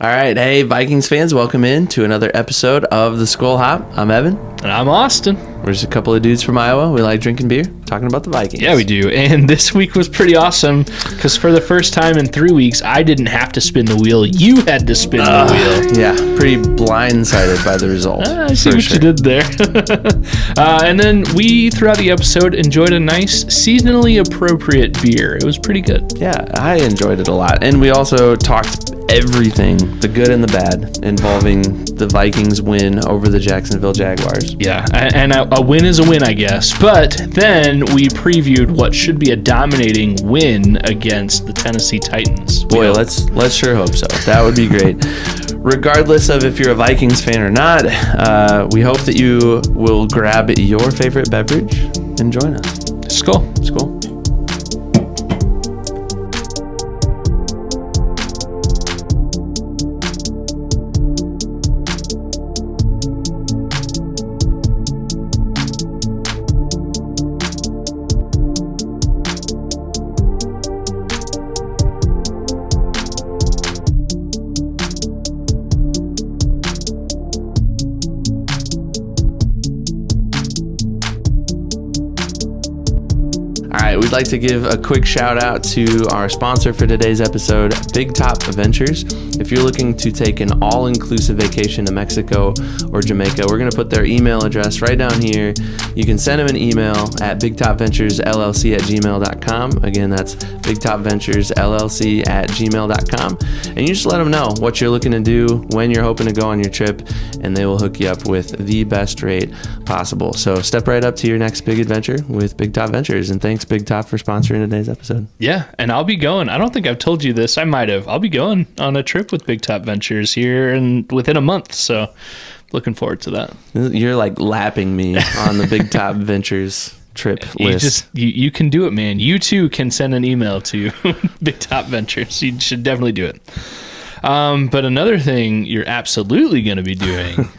All right. Hey, Vikings fans, welcome in to another episode of the Skol Hop. I'm Evan. And I'm Austin. We're just a couple of dudes from Iowa. We like drinking beer, talking about the Vikings. Yeah, we do. And this week was pretty awesome because for the first time in 3 weeks, I didn't have to spin the wheel. You had to spin the wheel. Yeah, pretty blindsided by the result. I see what you did there. And then we, throughout the episode, enjoyed a nice, seasonally appropriate beer. It was pretty good. Yeah, I enjoyed it a lot. And we also talked everything, the good and the bad, involving the Vikings win over the Jacksonville Jaguars. Yeah, and a win is a win, I guess. But then we previewed what should be a dominating win against the Tennessee Titans. Boy, let's sure hope so. That would be great. Regardless of if you're a Vikings fan or not, we hope that you will grab your favorite beverage and join us. Skol. Skol. We'd like to give a quick shout out to our sponsor for today's episode, Big Top Ventures. If you're looking to take an all-inclusive vacation to Mexico or Jamaica, we're going to put their email address right down here. You can send them an email at bigtopventuresllc@gmail.com. Again, that's bigtopventuresllc@gmail.com. And you just let them know what you're looking to do, when you're hoping to go on your trip, and they will hook you up with the best rate possible. So step right up to your next big adventure with Big Top Ventures. And thanks, Big Top, for sponsoring today's episode. Yeah, and I'll be going. I don't think I've told you this. I might have. I'll be going on a trip with Big Top Ventures here and within a month. So looking forward to that. You're like lapping me on the Big Top Ventures trip list. You can do it, man. You too can send an email to Big Top Ventures. You should definitely do it. But another thing you're absolutely going to be doing.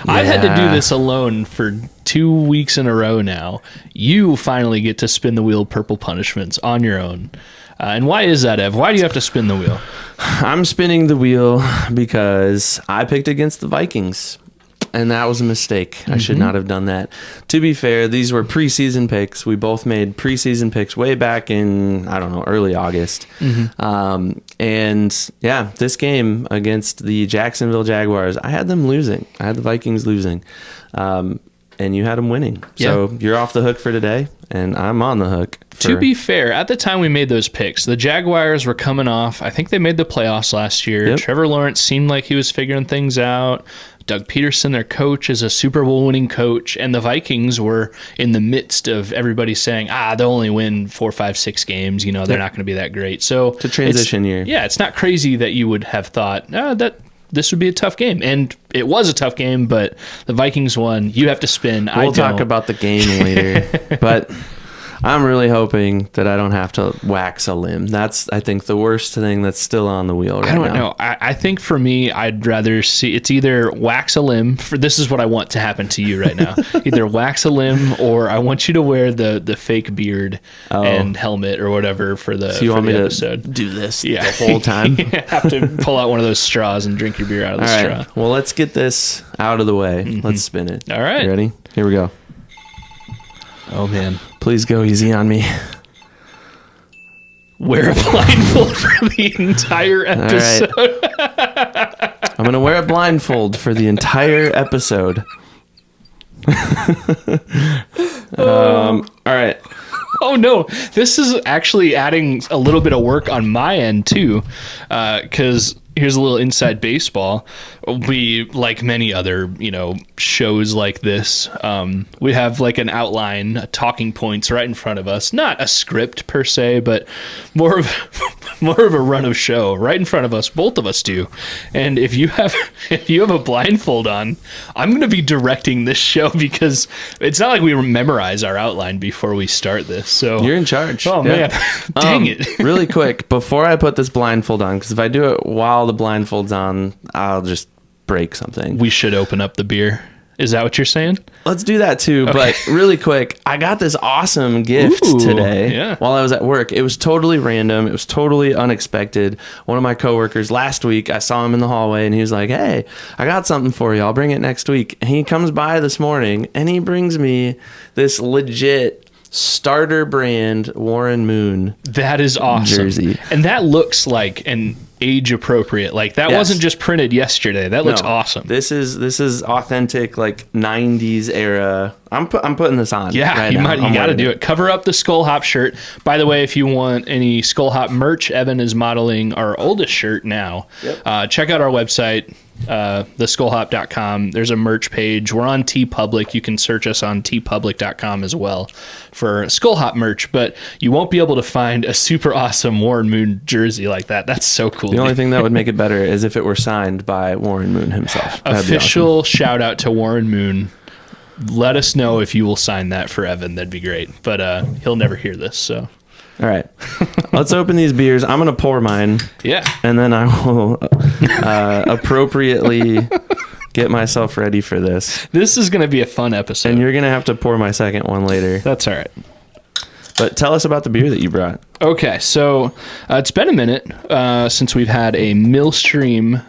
I've had to do this alone for 2 weeks in a row now. You finally get to spin the wheel purple punishments on your own. And why is that, Ev? Why do you have to spin the wheel? I'm spinning the wheel because I picked against the Vikings. And that was a mistake. I should not have done that. To be fair, these were preseason picks. We both made preseason picks way back in, early August. And yeah, this game against the Jacksonville Jaguars, I had them losing. I had the Vikings losing. And you had them winning. So you're off the hook for today, and I'm on the hook. To be fair, at the time we made those picks, the Jaguars were coming off. I think they made the playoffs last year. Yep. Trevor Lawrence seemed like he was figuring things out. Doug Peterson, their coach, is a Super Bowl winning coach, and the Vikings were in the midst of everybody saying, they'll only win 4, 5, 6 games. They're not going to be that great. So it's a transition year. Yeah, it's not crazy that you would have thought that this would be a tough game. And it was a tough game, but the Vikings won. You have to spin. We'll talk about the game later. But I'm really hoping that I don't have to wax a limb. That's, I think, the worst thing that's still on the wheel right now. I don't know. I think for me, I'd rather see it's either wax a limb. This is what I want to happen to you right now. Either wax a limb, or I want you to wear the fake beard and helmet or whatever for the, so you want me episode. To do this the whole time? You have to pull out one of those straws and drink your beer out of the straw. Right. Well, let's get this out of the way. Let's spin it. All right. You ready? Here we go. Oh, man. Please go easy on me. Wear a blindfold for the entire episode. All right. I'm going to wear a blindfold for the entire episode. All right. Oh, no. This is actually adding a little bit of work on my end, too, because here's a little inside baseball. We, like many other, shows like this, we have like an outline, talking points right in front of us. Not a script per se, but more of a run of show right in front of us. Both of us do. And if you have a blindfold on, I'm going to be directing this show because it's not like we memorize our outline before we start this. So you're in charge. Oh, man. Dang it. Really quick, before I put this blindfold on, because if I do it while the blindfold's on, I'll just break something. We should open up the beer. Is that what you're saying? Let's do that too. Okay. But really quick, I got this awesome gift today while I was at work. It was totally random. It was totally unexpected. One of my coworkers last week, I saw him in the hallway and he was like, "Hey, I got something for you. I'll bring it next week." And he comes by this morning and he brings me this legit starter brand Warren Moon. That is awesome. Jersey. And that looks like an age appropriate. Like that wasn't just printed yesterday. That looks awesome. This is authentic, like 90s era. I'm putting this on. Yeah, you got to do it. Cover up the Skol Hop shirt. By the way, if you want any Skol Hop merch, Evan is modeling our oldest shirt now. Yep. Check out our website, theskolhop.com. There's a merch page. We're on TeePublic. You can search us on teepublic.com as well for Skol Hop merch, but you won't be able to find a super awesome Warren Moon jersey like that. That's so cool. The only thing that would make it better is if it were signed by Warren Moon himself. Official shout out to Warren Moon. Let us know if you will sign that for Evan. That'd be great. But he'll never hear this, so. All right. Let's open these beers. I'm going to pour mine. Yeah. And then I will appropriately get myself ready for this. This is going to be a fun episode. And you're going to have to pour my second one later. That's all right. But tell us about the beer that you brought. Okay. So it's been a minute since we've had a Millstream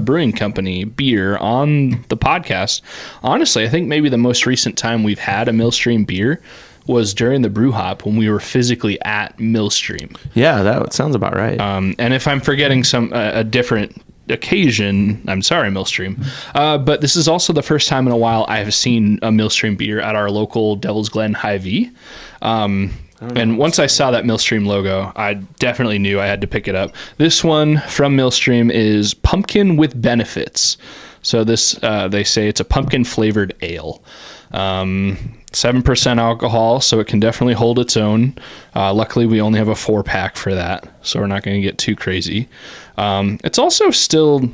Brewing Company beer on the podcast. Honestly, I think maybe the most recent time we've had a Millstream beer was during the brew hop when we were physically at Millstream. Yeah, that sounds about right. And if I'm forgetting a different occasion, I'm sorry, Millstream. But this is also the first time in a while I have seen a Millstream beer at our local Devil's Glen Hy-Vee. And once I saw that Millstream logo, I definitely knew I had to pick it up. This one from Millstream is Pumpkin with Benefits. So this, they say it's a pumpkin flavored ale. 7% alcohol, so it can definitely hold its own. Luckily, we only have a 4-pack for that, so we're not going to get too crazy. It's also still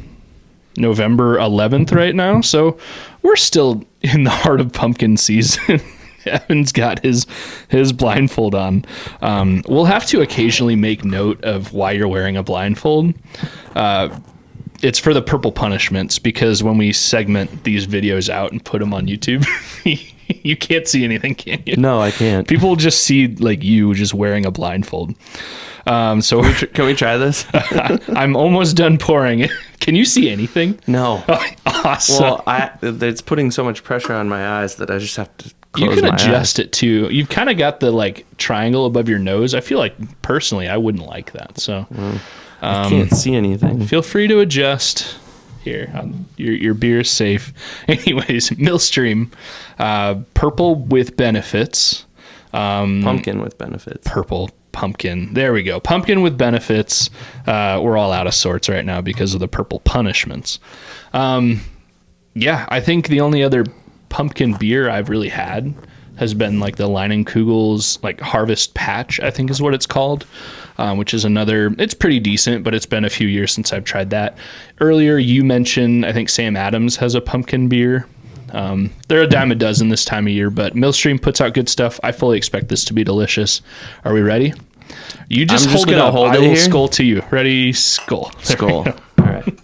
November 11th right now, so we're still in the heart of pumpkin season. Evan's got his blindfold on. We'll have to occasionally make note of why you're wearing a blindfold. It's for the purple punishments, because when we segment these videos out and put them on YouTube, you can't see anything, can you? No, I can't. People just see like you just wearing a blindfold. So can we try this? I'm almost done pouring it. Can you see anything? No. Oh, awesome. Well, it's putting so much pressure on my eyes that I just have to close my eyes. You can adjust it too. You've kind of got the like triangle above your nose. I feel like personally I wouldn't like that. So I can't see anything. Feel free to adjust. Here, your beer is safe. Anyways, Millstream, purple with benefits. Pumpkin with benefits. Purple pumpkin. There we go. Pumpkin with benefits. We're all out of sorts right now because of the purple punishments. Yeah, I think the only other pumpkin beer I've really had has been like the Leinenkugel's like Harvest Patch, I think is what it's called, which is another, it's pretty decent, but it's been a few years since I've tried that. Earlier you mentioned, I think Sam Adams has a pumpkin beer. They're a dime a dozen this time of year, but Millstream puts out good stuff. I fully expect this to be delicious. Are we ready? You just hold it up. I will Skol to you. Ready? Skol. Skol. All right.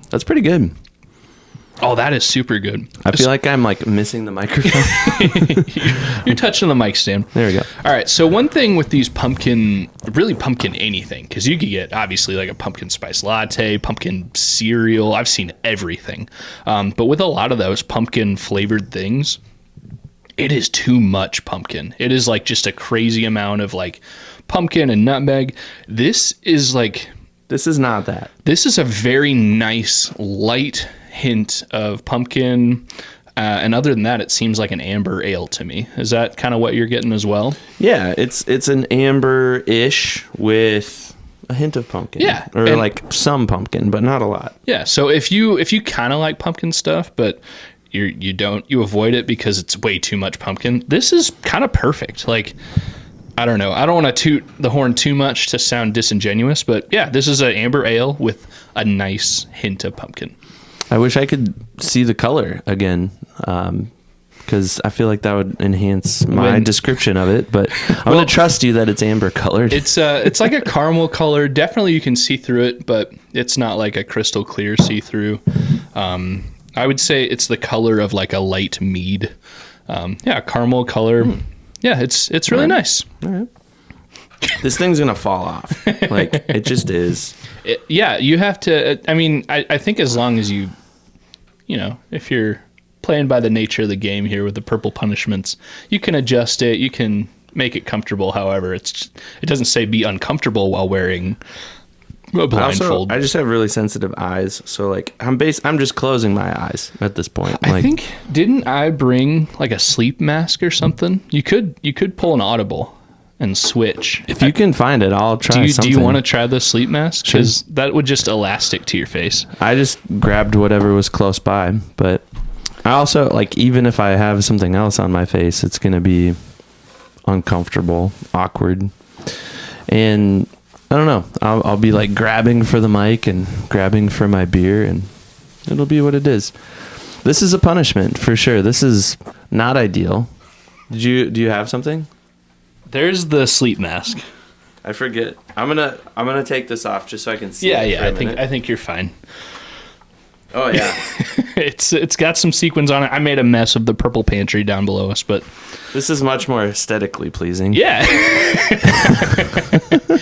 That's pretty good. Oh, that is super good. I feel like I'm like missing the microphone. You're touching the mic stand. There we go. All right. So one thing with these pumpkin anything, because you could get obviously like a pumpkin spice latte, pumpkin cereal. I've seen everything. But with a lot of those pumpkin flavored things, it is too much pumpkin. It is like just a crazy amount of like pumpkin and nutmeg. This is not that. This is a very nice, light hint of pumpkin. And other than that, it seems like an amber ale to me. Is that kind of what you're getting as well? Yeah, it's an amber-ish with a hint of pumpkin. Yeah. Or like some pumpkin, but not a lot. Yeah, so if you kind of like pumpkin stuff, but you avoid it because it's way too much pumpkin, this is kind of perfect. Like, I don't know. I don't want to toot the horn too much to sound disingenuous, but yeah, this is an amber ale with a nice hint of pumpkin. I wish I could see the color again, because I feel like that would enhance my description of it. But I'm going to trust you that it's amber colored. It's like a caramel color. Definitely you can see through it, but it's not like a crystal clear see-through. I would say it's the color of like a light mead. Caramel color. Yeah, it's really nice. All right. This thing's going to fall off. Like, it just is. You have to, I think as long as you know, if you're playing by the nature of the game here with the purple punishments, you can adjust it, you can make it comfortable. However, it doesn't say be uncomfortable while wearing a blindfold. I just have really sensitive eyes, so like I'm just closing my eyes at this point. I think, didn't I bring like a sleep mask or something? You could pull an audible and switch. If you can find it, I'll try something. Do you want to try the sleep mask? Because that would just elastic to your face. I just grabbed whatever was close by, but I also, like, even if I have something else on my face, it's going to be uncomfortable, awkward. And I don't know. I'll be like grabbing for the mic and grabbing for my beer, and it'll be what it is. This is a punishment for sure. This is not ideal. Do you have something? There's the sleep mask. I forget. I'm gonna take this off just so I can see. Yeah. I think you're fine. Oh yeah. It's got some sequins on it. I made a mess of the purple pantry down below us, but this is much more aesthetically pleasing. Yeah.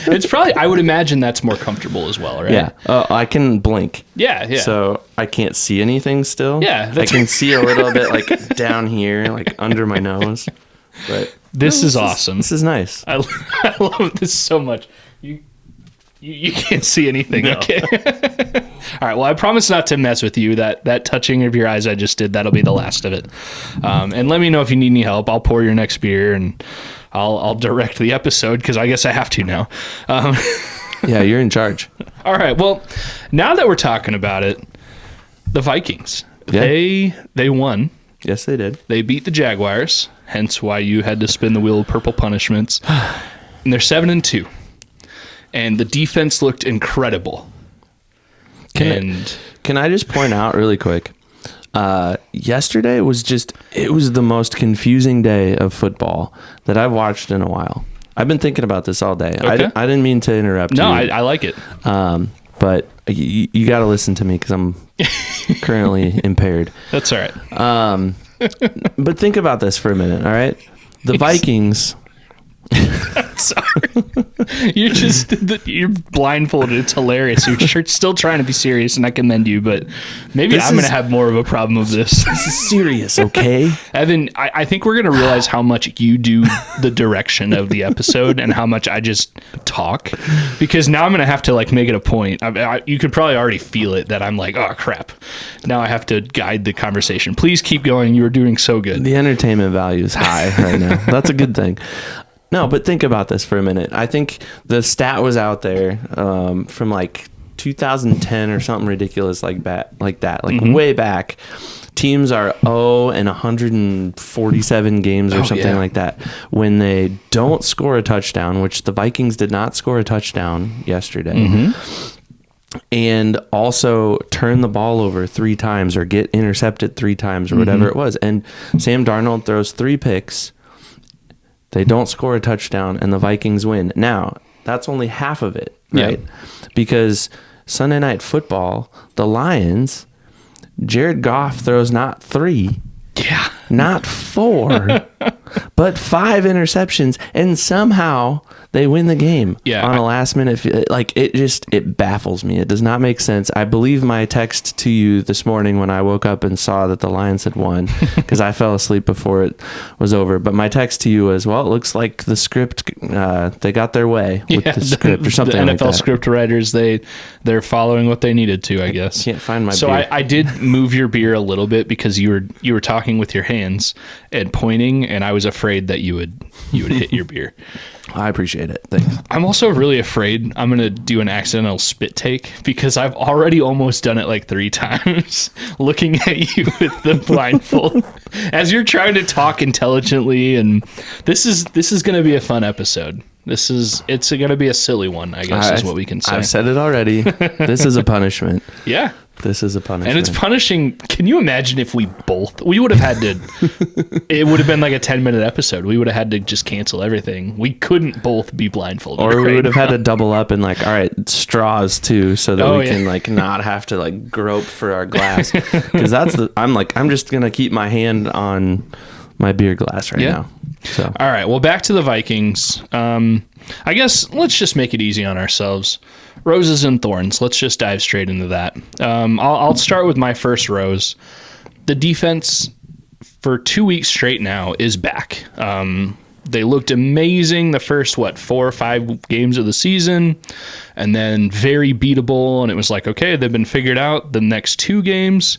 It's probably, I would imagine that's more comfortable as well, right? Yeah. I can blink. Yeah. So I can't see anything still. Yeah. I can see a little bit like down here, like under my nose. But this is awesome. This is nice. I love this so much. You can't see anything. No. Okay. All right. Well, I promise not to mess with you. That touching of your eyes I just did, that'll be the last of it. And let me know if you need any help. I'll pour your next beer and I'll direct the episode because I guess I have to now. Yeah, you're in charge. All right. Well, now that we're talking about it, the Vikings, they won. Yes, they did. They beat the Jaguars, hence why you had to spin the wheel of purple punishments. And they're 7-2. And the defense looked incredible. Can I just point out really quick? Yesterday was the most confusing day of football that I've watched in a while. I've been thinking about this all day. Okay. I didn't mean to interrupt you. No, I like it. But you got to listen to me because I'm currently impaired. That's all right. But think about this for a minute, all right? The Vikings... Sorry. You're blindfolded. It's hilarious. You're still trying to be serious, and I commend you, but maybe I'm going to have more of a problem with this. This is serious, okay? Evan, I think we're going to realize how much you do the direction of the episode and how much I just talk, because now I'm going to have to like make it a point. You could probably already feel it that I'm like, oh crap. Now I have to guide the conversation. Please keep going. You are doing so good. The entertainment value is high right now. That's a good thing. No, but think about this for a minute. I think the stat was out there from like 2010 or something ridiculous like that, way back. Teams are 147 games or something like that when they don't score a touchdown, which the Vikings did not score a touchdown yesterday. And also turn the ball over 3 times or get intercepted 3 times or whatever it was. And Sam Darnold throws 3 picks. They don't score a touchdown, and the Vikings win. Now, that's only half of it, right? Yeah. Because Sunday Night Football, the Lions, Jared Goff throws not 3, not 4, but 5 interceptions, and somehow they win the game on a last minute. Like, it baffles me. It does not make sense. I believe my text to you this morning when I woke up and saw that the Lions had won, because I fell asleep before it was over. But my text to you was, well, it looks like the script, they got their way with the script or something like that. The NFL script writers, they're following what they needed to, I guess. Can't find my beer. So I did move your beer a little bit because you were talking with your hands and pointing, and I was afraid that you would hit your beer. I appreciate it. Thanks. I'm also really afraid I'm going to do an accidental spit take because I've already almost done it like 3 times looking at you with the blindfold as you're trying to talk intelligently. And this is going to be a fun episode. It's going to be a silly one, I guess is what we can say. I've said it already. This is a punishment. Yeah. This is a punishment. And it's punishing. Can you imagine if we would have had to, it would have been like a 10-minute episode. We would have had to just cancel everyking. We couldn't both be blindfolded. Or we would have had to double up and like, all right, straws too, so that we can like not have to like grope for our glass. Because I'm just going to keep my hand on my beer glass right now. So. All right. Well, back to the Vikings. I guess let's just make it easy on ourselves. Roses and thorns. Let's just dive straight into that. I'll start with my first rose. The defense for 2 weeks straight now is back. They looked amazing the first, 4 or 5 games of the season, and then very beatable. And it was like, okay, they've been figured out the next 2 games.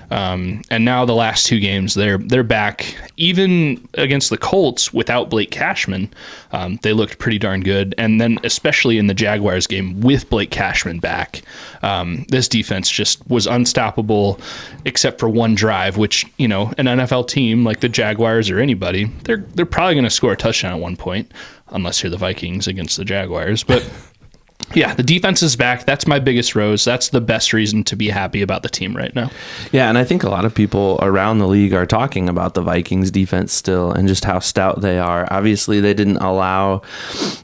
And now the last 2 games, they're back. Even against the Colts without Blake Cashman, they looked pretty darn good. And then especially in the Jaguars game with Blake Cashman back, this defense just was unstoppable except for one drive, which, an NFL team like the Jaguars or anybody, they're probably going to score a touchdown at one point, unless you're the Vikings against the Jaguars. But yeah, the defense is back. That's my biggest rose. That's the best reason to be happy about the team right now. Yeah, and I think a lot of people around the league are talking about the Vikings defense still and just how stout they are. Obviously, they didn't allow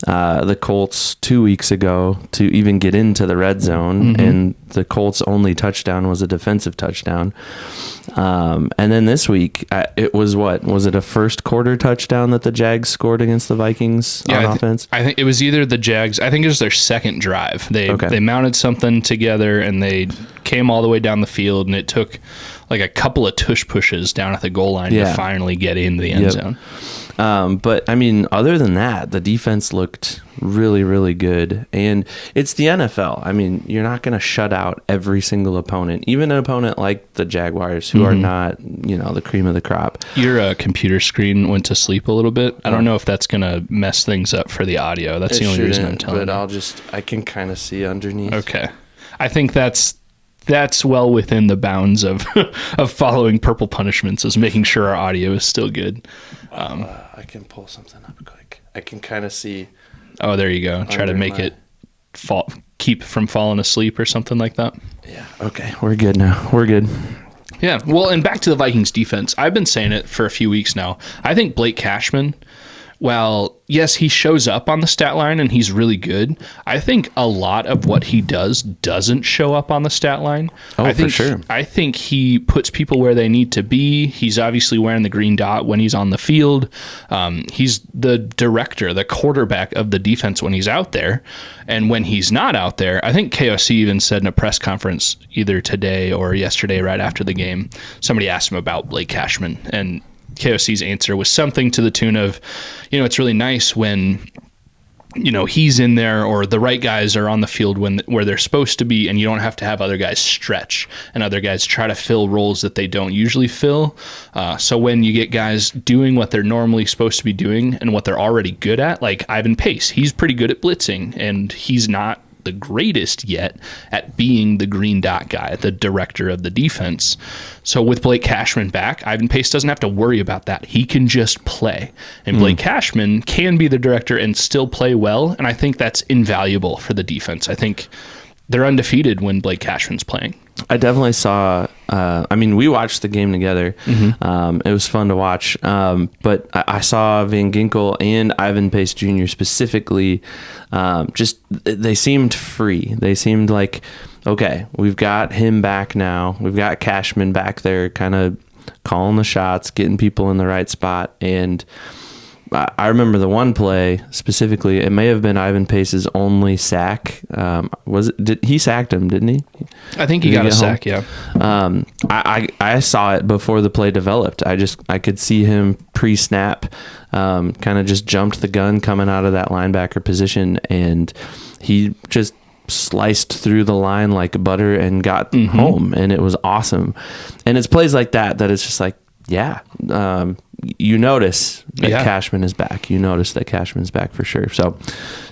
the Colts 2 weeks ago to even get into the red zone, and the Colts' only touchdown was a defensive touchdown. And then this week, it was was it a first quarter touchdown that the Jags scored against the Vikings on offense? I think it was either the Jags. I think it was their second drive. They mounted something together and they came all the way down the field, and it took like a couple of tush pushes down at the goal line to finally get in the end zone. But I mean, other than that, the defense looked really, really good. And it's the NFL. I mean, you're not going to shut out every single opponent, even an opponent like the Jaguars, who are not, the cream of the crop. Your computer screen went to sleep a little bit. I don't know if that's going to mess things up for the audio. That's the only reason I'm telling you. But I can kind of see underneath. Okay. I think that's well within the bounds of of following purple punishments, is making sure our audio is still good. I can pull something up quick. I can kind of see. Oh, there you go. Try to make it keep from falling asleep or something like that. Yeah. Okay. We're good now. We're good. Yeah. Well, and back to the Vikings defense. I've been saying it for a few weeks now. I think Blake Cashman, well, yes, he shows up on the stat line and he's really good. I think a lot of what he does doesn't show up on the stat line. For sure. I think he puts people where they need to be. He's obviously wearing the green dot when he's on the field. He's the director, the quarterback of the defense when he's out there. And when he's not out there, I think KOC even said in a press conference either today or yesterday right after the game, somebody asked him about Blake Cashman, and KOC's answer was something to the tune of, it's really nice when, he's in there or the right guys are on the field where they're supposed to be, and you don't have to have other guys stretch and other guys try to fill roles that they don't usually fill. So when you get guys doing what they're normally supposed to be doing and what they're already good at, like Ivan Pace, he's pretty good at blitzing, and he's not the greatest yet at being the green dot guy, the director of the defense. So with Blake Cashman back, Ivan Pace doesn't have to worry about that. He can just play. And Blake Cashman can be the director and still play well, and I think that's invaluable for the defense. I think they're undefeated when Blake Cashman's playing. I definitely saw, we watched the game together. It was fun to watch. But I saw Van Ginkel and Ivan Pace Jr. specifically, they seemed free. They seemed like, okay, we've got him back now. We've got Cashman back there kind of calling the shots, getting people in the right spot. And I remember the one play specifically. It may have been Ivan Pace's only sack. He sacked him, didn't he? I think he got a sack. Yeah. I saw it before the play developed. I could see him pre-snap, kind of just jumped the gun coming out of that linebacker position, and he just sliced through the line like butter and got home, and it was awesome. And it's plays like that it's just like, yeah. You notice that Cashman is back. You notice that Cashman's back for sure. So,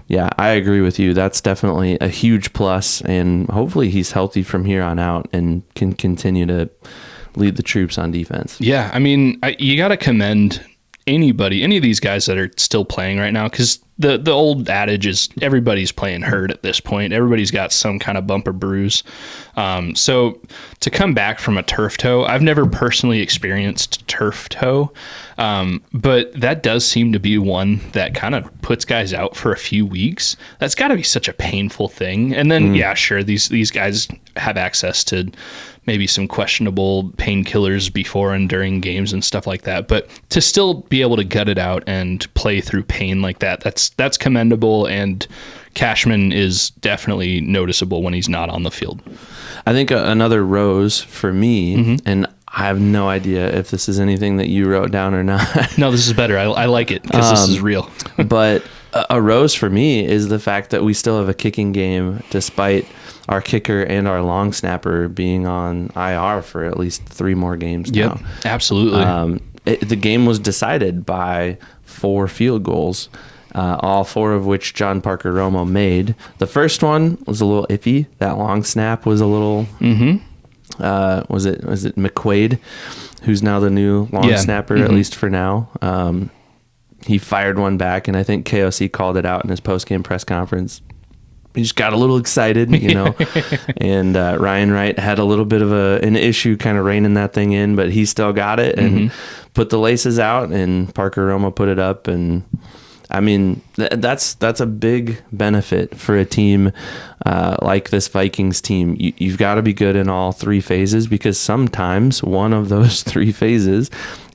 yeah, I agree with you. That's definitely a huge plus, and hopefully he's healthy from here on out and can continue to lead the troops on defense. Yeah, you got to commend any of these guys that are still playing right now, because the old adage is everybody's playing hurt at this point. Everybody's got some kind of bump or bruise. So to come back from a turf toe, I've never personally experienced turf toe, but that does seem to be one that kind of puts guys out for a few weeks. That's got to be such a painful thing. And then, yeah, sure, these guys have access to maybe some questionable painkillers before and during games and stuff like that. But to still be able to gut it out and play through pain like that, that's commendable. And Cashman is definitely noticeable when he's not on the field. I think another rose for me, and I have no idea if this is anything that you wrote down or not. No, this is better. I like it because this is real. But a rose for me is the fact that we still have a kicking game despite our kicker and our long snapper being on IR for at least 3 more games now. Yep, absolutely. The game was decided by 4 field goals, all 4 of which John Parker Romo made. The first one was a little iffy. That long snap was a little... was it McQuaid, who's now the new long snapper, at least for now? He fired one back, and I think KOC called it out in his post-game press conference. He just got a little excited, and Ryan Wright had a little bit of an issue kind of reining that thing in, but he still got it and put the laces out, and Parker Romo put it up. And I mean, that's a big benefit for a team like this Vikings team. You've got to be good in all 3 phases, because sometimes one of those 3 phases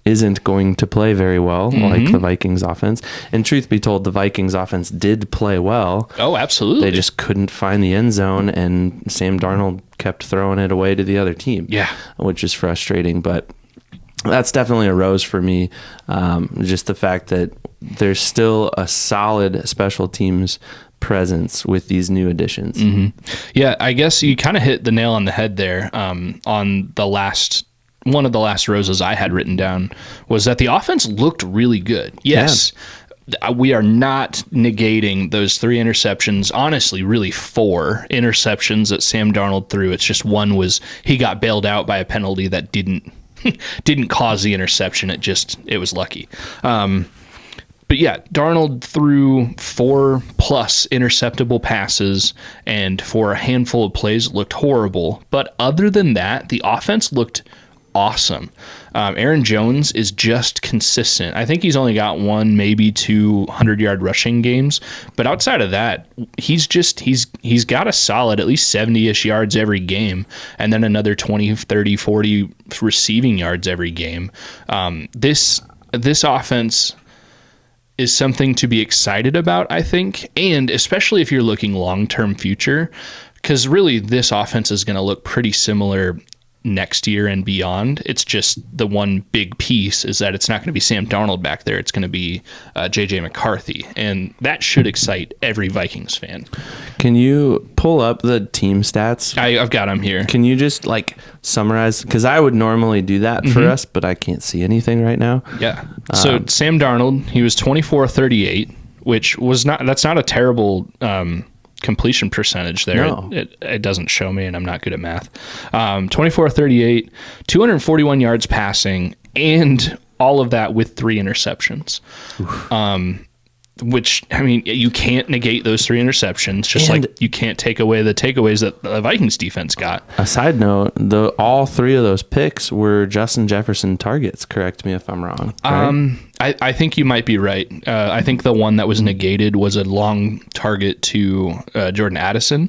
isn't going to play very well, like the Vikings offense. And truth be told, the Vikings offense did play well. Oh, absolutely. They just couldn't find the end zone, and Sam Darnold kept throwing it away to the other team. Yeah, which is frustrating. But that's definitely a rose for me. Just the fact that there's still a solid special teams presence with these new additions. Yeah, I guess you kind of hit the nail on the head there. On the last one of the last roses I had written down was that the offense looked really good. Yes. Yeah. We are not negating those 3 interceptions. Honestly, really 4 interceptions that Sam Darnold threw. It's just one was he got bailed out by a penalty that didn't cause the interception. It was lucky. But yeah, Darnold threw 4+ interceptable passes, and for a handful of plays looked horrible. But other than that, the offense looked awesome. Aaron Jones is just consistent. I think he's only got 1, maybe 2 100-yard rushing games, but outside of that, he's got a solid at least 70-ish yards every game, and then another 20, 30, 40 receiving yards every game. This offense is something to be excited about, I think, and especially if you're looking long-term future, because really this offense is going to look pretty similar next year and beyond. It's just the one big piece is that it's not going to be Sam Darnold back there. It's going to be JJ McCarthy, and that should excite every Vikings fan. Can you pull up the team stats? I've got them here. Can you just summarize? Because I would normally do that for us, but I can't see anything right now. Yeah. So Sam Darnold, he was 24-38, which was that's not a terrible completion percentage there. No. It doesn't show me, and I'm not good at math. 24-38, 241 yards passing, and all of that with 3 interceptions. Which, I mean, you can't negate those 3 interceptions, just like you can't take away the takeaways that the Vikings defense got. A side note, all 3 of those picks were Justin Jefferson targets. Correct me if I'm wrong. Right? I think you might be right. I think the one that was negated was a long target to Jordan Addison.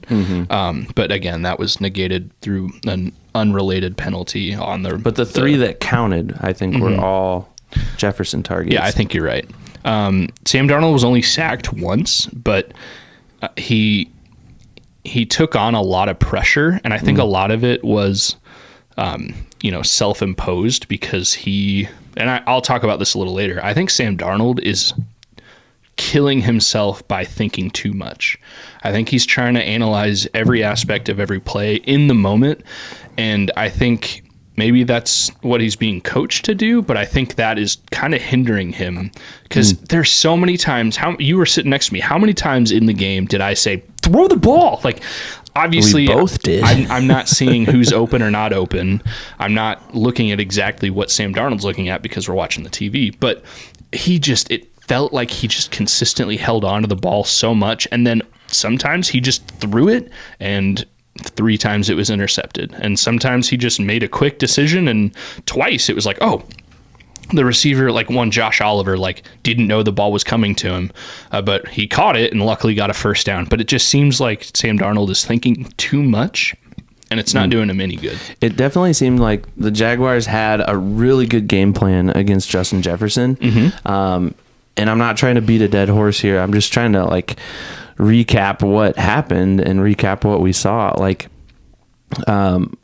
But again, that was negated through an unrelated penalty on the... But the 3 that counted, I think, were all Jefferson targets. Yeah, I think you're right. Sam Darnold was only sacked once, but he took on a lot of pressure, and I think a lot of it was, self-imposed because I'll talk about this a little later. I think Sam Darnold is killing himself by thinking too much. I think he's trying to analyze every aspect of every play in the moment, and I think maybe that's what he's being coached to do, but I think that is kind of hindering him because there's so many times. You were sitting next to me. How many times in the game did I say, throw the ball? Obviously, we both did. I'm not seeing who's open or not open. I'm not looking at exactly what Sam Darnold's looking at because we're watching the TV. But it felt like he just consistently held on to the ball so much, and then sometimes he just threw it, and 3 times it was intercepted, and sometimes he just made a quick decision, and twice it was like, oh, the receiver, like one Josh Oliver, like didn't know the ball was coming to him, but he caught it and luckily got a first down. But it just seems like Sam Darnold is thinking too much, and it's not doing him any good. It definitely seemed like the Jaguars had a really good game plan against Justin Jefferson. And I'm not trying to beat a dead horse here. I'm just trying to like recap what happened and recap what we saw. Like, and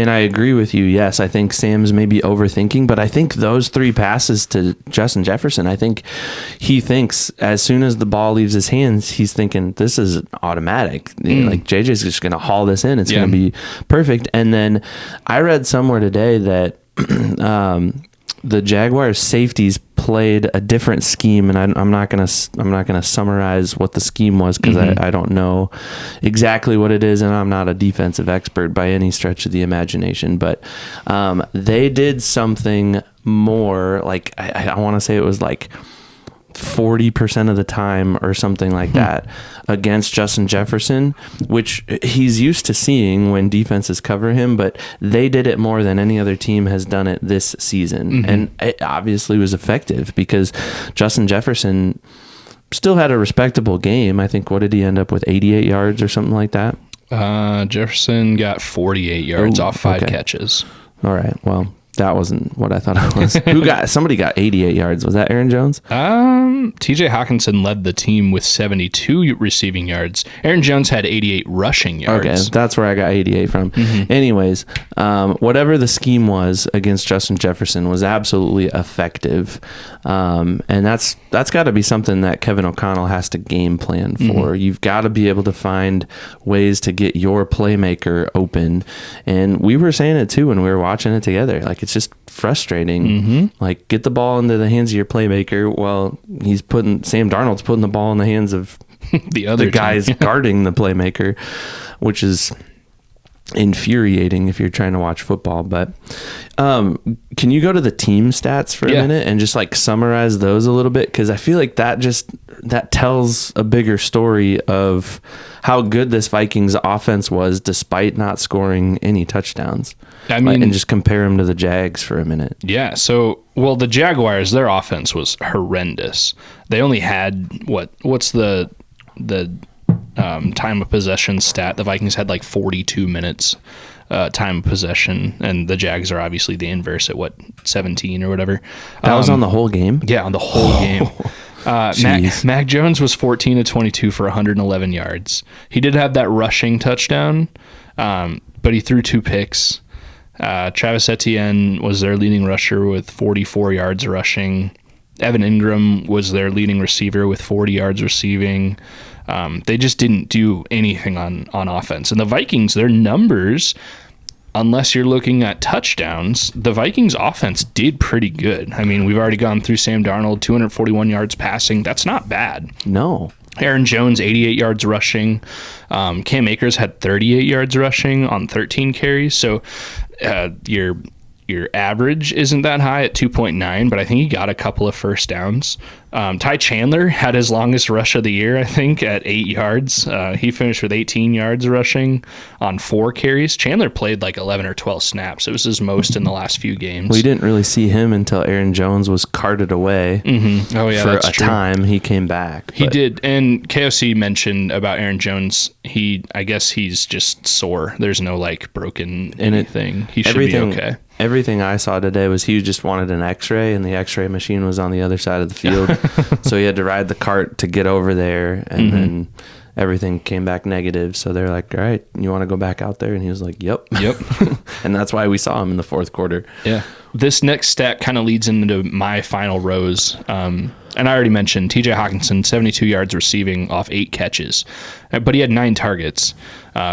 I agree with you. Yes, I think Sam's maybe overthinking, but I think those 3 passes to Justin Jefferson, I think he thinks as soon as the ball leaves his hands, he's thinking this is automatic. Like JJ's just going to haul this in. It's going to be perfect. And then I read somewhere today that the Jaguars safeties played a different scheme, and I'm not gonna summarize what the scheme was because I don't know exactly what it is, and I'm not a defensive expert by any stretch of the imagination. But they did something more like I want to say it was like 40% of the time or something like that against Justin Jefferson, which he's used to seeing when defenses cover him, but they did it more than any other team has done it this season. And it obviously was effective because Justin Jefferson still had a respectable game. I think, what did he end up with, 88 yards or something like that? Jefferson got 48 yards off 5 catches. All right. Well, that wasn't what I thought it was. Somebody got 88 yards. Was that Aaron Jones? TJ Hawkinson led the team with 72 receiving yards. Aaron Jones had 88 rushing yards. Okay, that's where I got 88 from. Anyways, whatever the scheme was against Justin Jefferson was absolutely effective. And that's got to be something that Kevin O'Connell has to game plan for. You've got to be able to find ways to get your playmaker open. And we were saying it too when we were watching it together. Like, it's just frustrating. Like, get the ball into the hands of your playmaker. Well, Sam Darnold's putting the ball in the hands of the guys guarding the playmaker, which is infuriating if you're trying to watch football. But can you go to the team stats for a minute and just like summarize those a little bit? Because I feel like that tells a bigger story of how good this Vikings offense was despite not scoring any touchdowns. I mean, and just compare them to the Jags for a minute. Yeah. So, well, the Jaguars, their offense was horrendous. They only had what's the time of possession stat? The Vikings had like 42 minutes time of possession, and the Jags are obviously the inverse at 17 or whatever. That was on the whole game? Yeah, on the whole game. Mac Jones was 14 of 22 for 111 yards. He did have that rushing touchdown, but he threw 2 picks. Travis Etienne was their leading rusher with 44 yards rushing. Evan Ingram was their leading receiver with 40 yards receiving. They just didn't do anything on offense. And the Vikings, their numbers, unless you're looking at touchdowns, the Vikings offense did pretty good. I mean, we've already gone through Sam Darnold, 241 yards passing. That's not bad. No. Aaron Jones, 88 yards rushing. Cam Akers had 38 yards rushing on 13 carries. So your average isn't that high at 2.9, but I think he got a couple of first downs. Ty Chandler had his longest rush of the year, I think, at 8 yards. He finished with 18 yards rushing on 4 carries. Chandler played like 11 or 12 snaps. It was his most in the last few games. We didn't really see him until Aaron Jones was carted away. Oh, yeah, for a time. He came back. He did. And KOC mentioned about Aaron Jones, I guess he's just sore. There's no like broken anything. He should be okay. Everything I saw today was he just wanted an x-ray, and the x-ray machine was on the other side of the field. So he had to ride the cart to get over there, and then everything came back negative. So they're like, all right, you want to go back out there? And he was like, yep. And that's why we saw him in the fourth quarter. Yeah. This next stat kind of leads into my final rows. And I already mentioned TJ Hawkinson, 72 yards receiving off 8 catches, but he had 9 targets.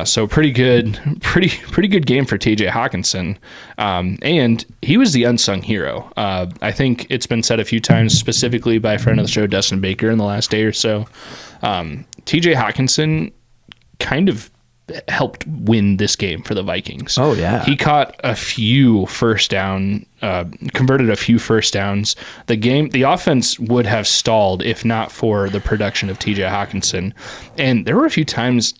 So pretty good game for TJ Hawkinson. And he was the unsung hero. I think it's been said a few times, specifically by a friend of the show, Dustin Baker, in the last day or so. TJ Hawkinson kind of helped win this game for the Vikings. Oh, yeah. He caught a few converted a few first downs. The offense would have stalled if not for the production of TJ Hawkinson. And there were a few times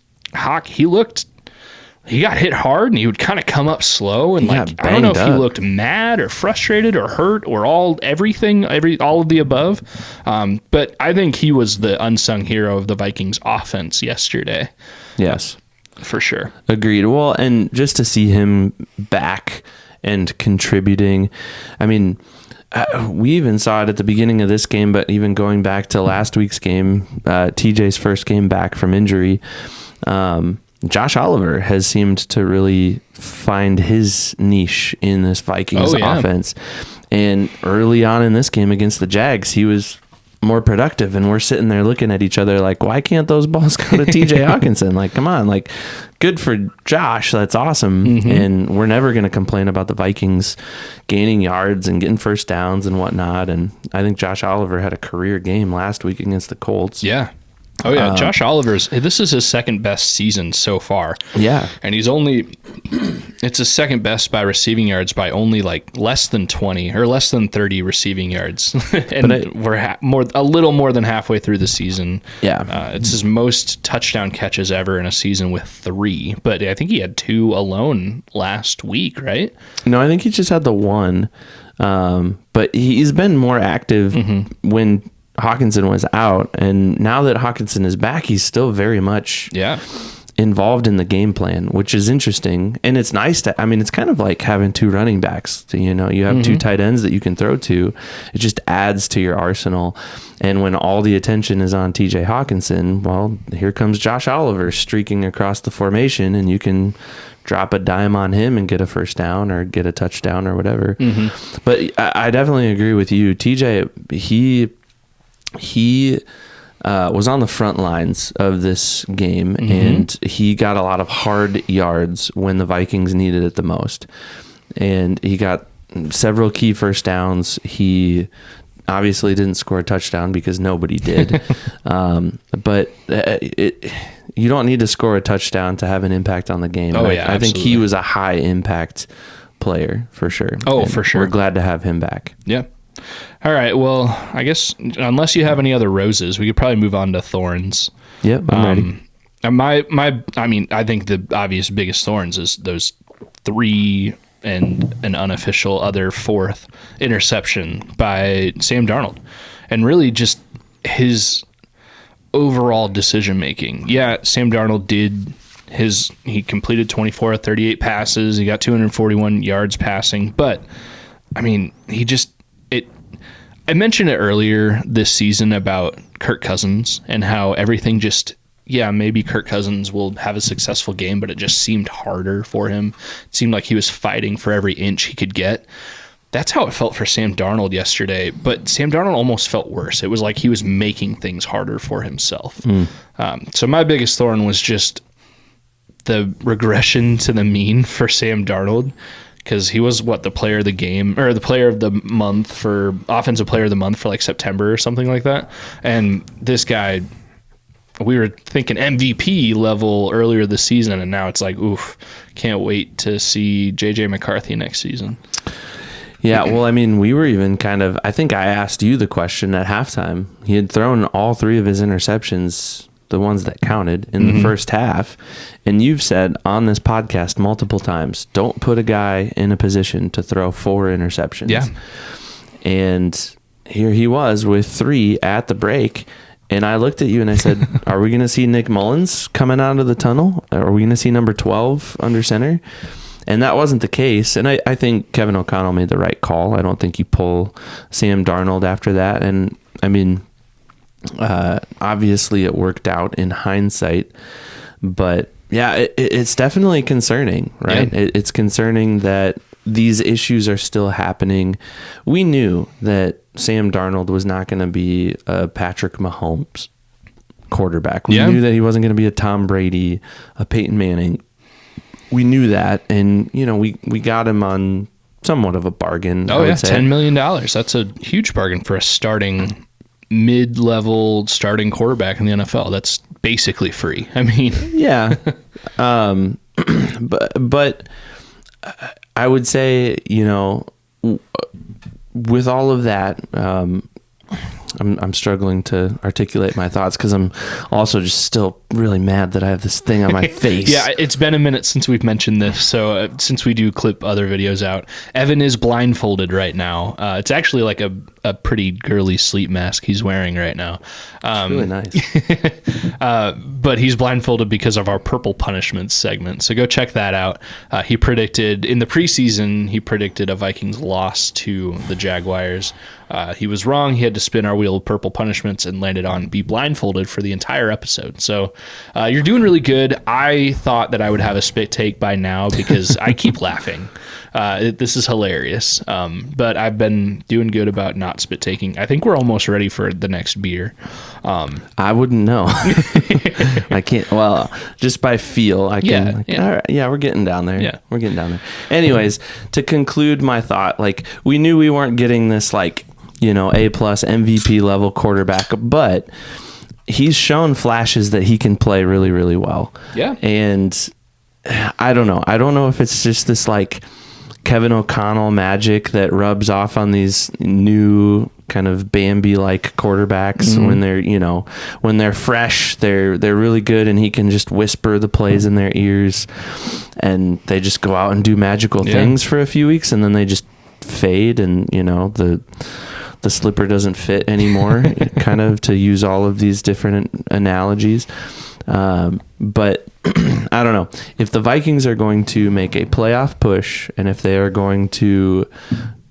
he got hit hard and he would kind of come up slow and I don't know if he looked mad or frustrated or hurt or all of the above. But I think he was the unsung hero of the Vikings offense yesterday. Yes, for sure. Agreed. Well, and just to see him back and contributing, I mean, we even saw it at the beginning of this game, but even going back to last week's game, TJ's first game back from injury, Josh Oliver has seemed to really find his niche in this Vikings offense. And early on in this game against the Jags, he was more productive, and we're sitting there looking at each other like, why can't those balls go to TJ Hawkinson? Like, come on, like, good for Josh. That's awesome. Mm-hmm. And we're never going to complain about the Vikings gaining yards and getting first downs and whatnot. And I think Josh Oliver had a career game last week against the Colts. Yeah. Oh, yeah. Josh this is his second best season so far. Yeah. And it's his second best by receiving yards by only like less than 20 or less than 30 receiving yards. And we're a little more than halfway through the season. Yeah. It's his most touchdown catches ever in a season with 3. But I think he had 2 alone last week, right? No, I think he just had the 1. But he's been more active when Hawkinson was out, and now that Hawkinson is back, he's still very much involved in the game plan, which is interesting. And it's nice it's kind of like having 2 running backs. You have 2 tight ends that you can throw to. It just adds to your arsenal. And when all the attention is on TJ Hawkinson, well, here comes Josh Oliver streaking across the formation, and you can drop a dime on him and get a first down or get a touchdown or whatever. But I definitely agree with you. TJ, he was on the front lines of this game, and he got a lot of hard yards when the Vikings needed it the most. And he got several key first downs. He obviously didn't score a touchdown because nobody did. But you don't need to score a touchdown to have an impact on the game. I think he was a high impact player for sure. Oh, for sure. We're glad to have him back. Yeah. All right. Well, I guess unless you have any other roses, we could probably move on to thorns. Yep, I'm ready. I think the obvious biggest thorns is those 3 and an unofficial other 4th interception by Sam Darnold, and really just his overall decision making. Yeah, Sam Darnold he completed 24 of 38 passes. He got 241 yards passing, but I mentioned it earlier this season about Kirk Cousins and how everything maybe Kirk Cousins will have a successful game, but it just seemed harder for him. It seemed like he was fighting for every inch he could get. That's how it felt for Sam Darnold yesterday, but Sam Darnold almost felt worse. It was like he was making things harder for himself. So my biggest thorn was just the regression to the mean for Sam Darnold, because he was the player of the game, or the player of the month for offensive player of the month for like September or something like that. And this guy, we were thinking MVP level earlier this season, and now it's like, oof, can't wait to see JJ McCarthy next season. Yeah, well, we were even I think I asked you the question at halftime. He had thrown all 3 of his interceptions, the ones that counted, in the first half. And you've said on this podcast multiple times, don't put a guy in a position to throw 4 interceptions. Yeah. And here he was with 3 at the break. And I looked at you and I said, are we going to see Nick Mullins coming out of the tunnel? Are we going to see number 12 under center? And that wasn't the case. And I think Kevin O'Connell made the right call. I don't think you pull Sam Darnold after that. And obviously it worked out in hindsight, but yeah, it's definitely concerning, right? Yeah. It's concerning that these issues are still happening. We knew that Sam Darnold was not going to be a Patrick Mahomes quarterback. We knew that he wasn't going to be a Tom Brady, a Peyton Manning. We knew that, and we got him on somewhat of a bargain. Oh yeah, $10 million. That's a huge bargain for a starting mid-level starting quarterback in the NFL. That's basically free. Yeah. But I would say, with all of that, I'm struggling to articulate my thoughts because I'm also just still really mad that I have this thing on my face. Yeah, it's been a minute since we've mentioned this. So since we do clip other videos out, Evan is blindfolded right now. It's actually like a pretty girly sleep mask he's wearing right now. It's really nice. But he's blindfolded because of our Purple Punishments segment. So go check that out. He predicted in the preseason, a Vikings loss to the Jaguars. He was wrong. He had to spin our wheel of Purple Punishments and landed on be blindfolded for the entire episode. So you're doing really good. I thought that I would have a spit take by now because I keep laughing. This is hilarious. But I've been doing good about not spit taking. I think we're almost ready for the next beer. I wouldn't know. I can't. Well, just by feel, I can. Yeah. All right, yeah, we're getting down there. Yeah. We're getting down there. Anyways, to conclude my thought, we knew we weren't getting this A+ MVP level quarterback, but he's shown flashes that he can play really, really well. Yeah. And I don't know. I don't know if it's just this Kevin O'Connell magic that rubs off on these new kind of Bambi-like quarterbacks when they're fresh, they're really good, and he can just whisper the plays in their ears, and they just go out and do magical things for a few weeks, and then they just fade, and the slipper doesn't fit anymore, kind of, to use all of these different analogies. But I don't know. If the Vikings are going to make a playoff push, and if they are going to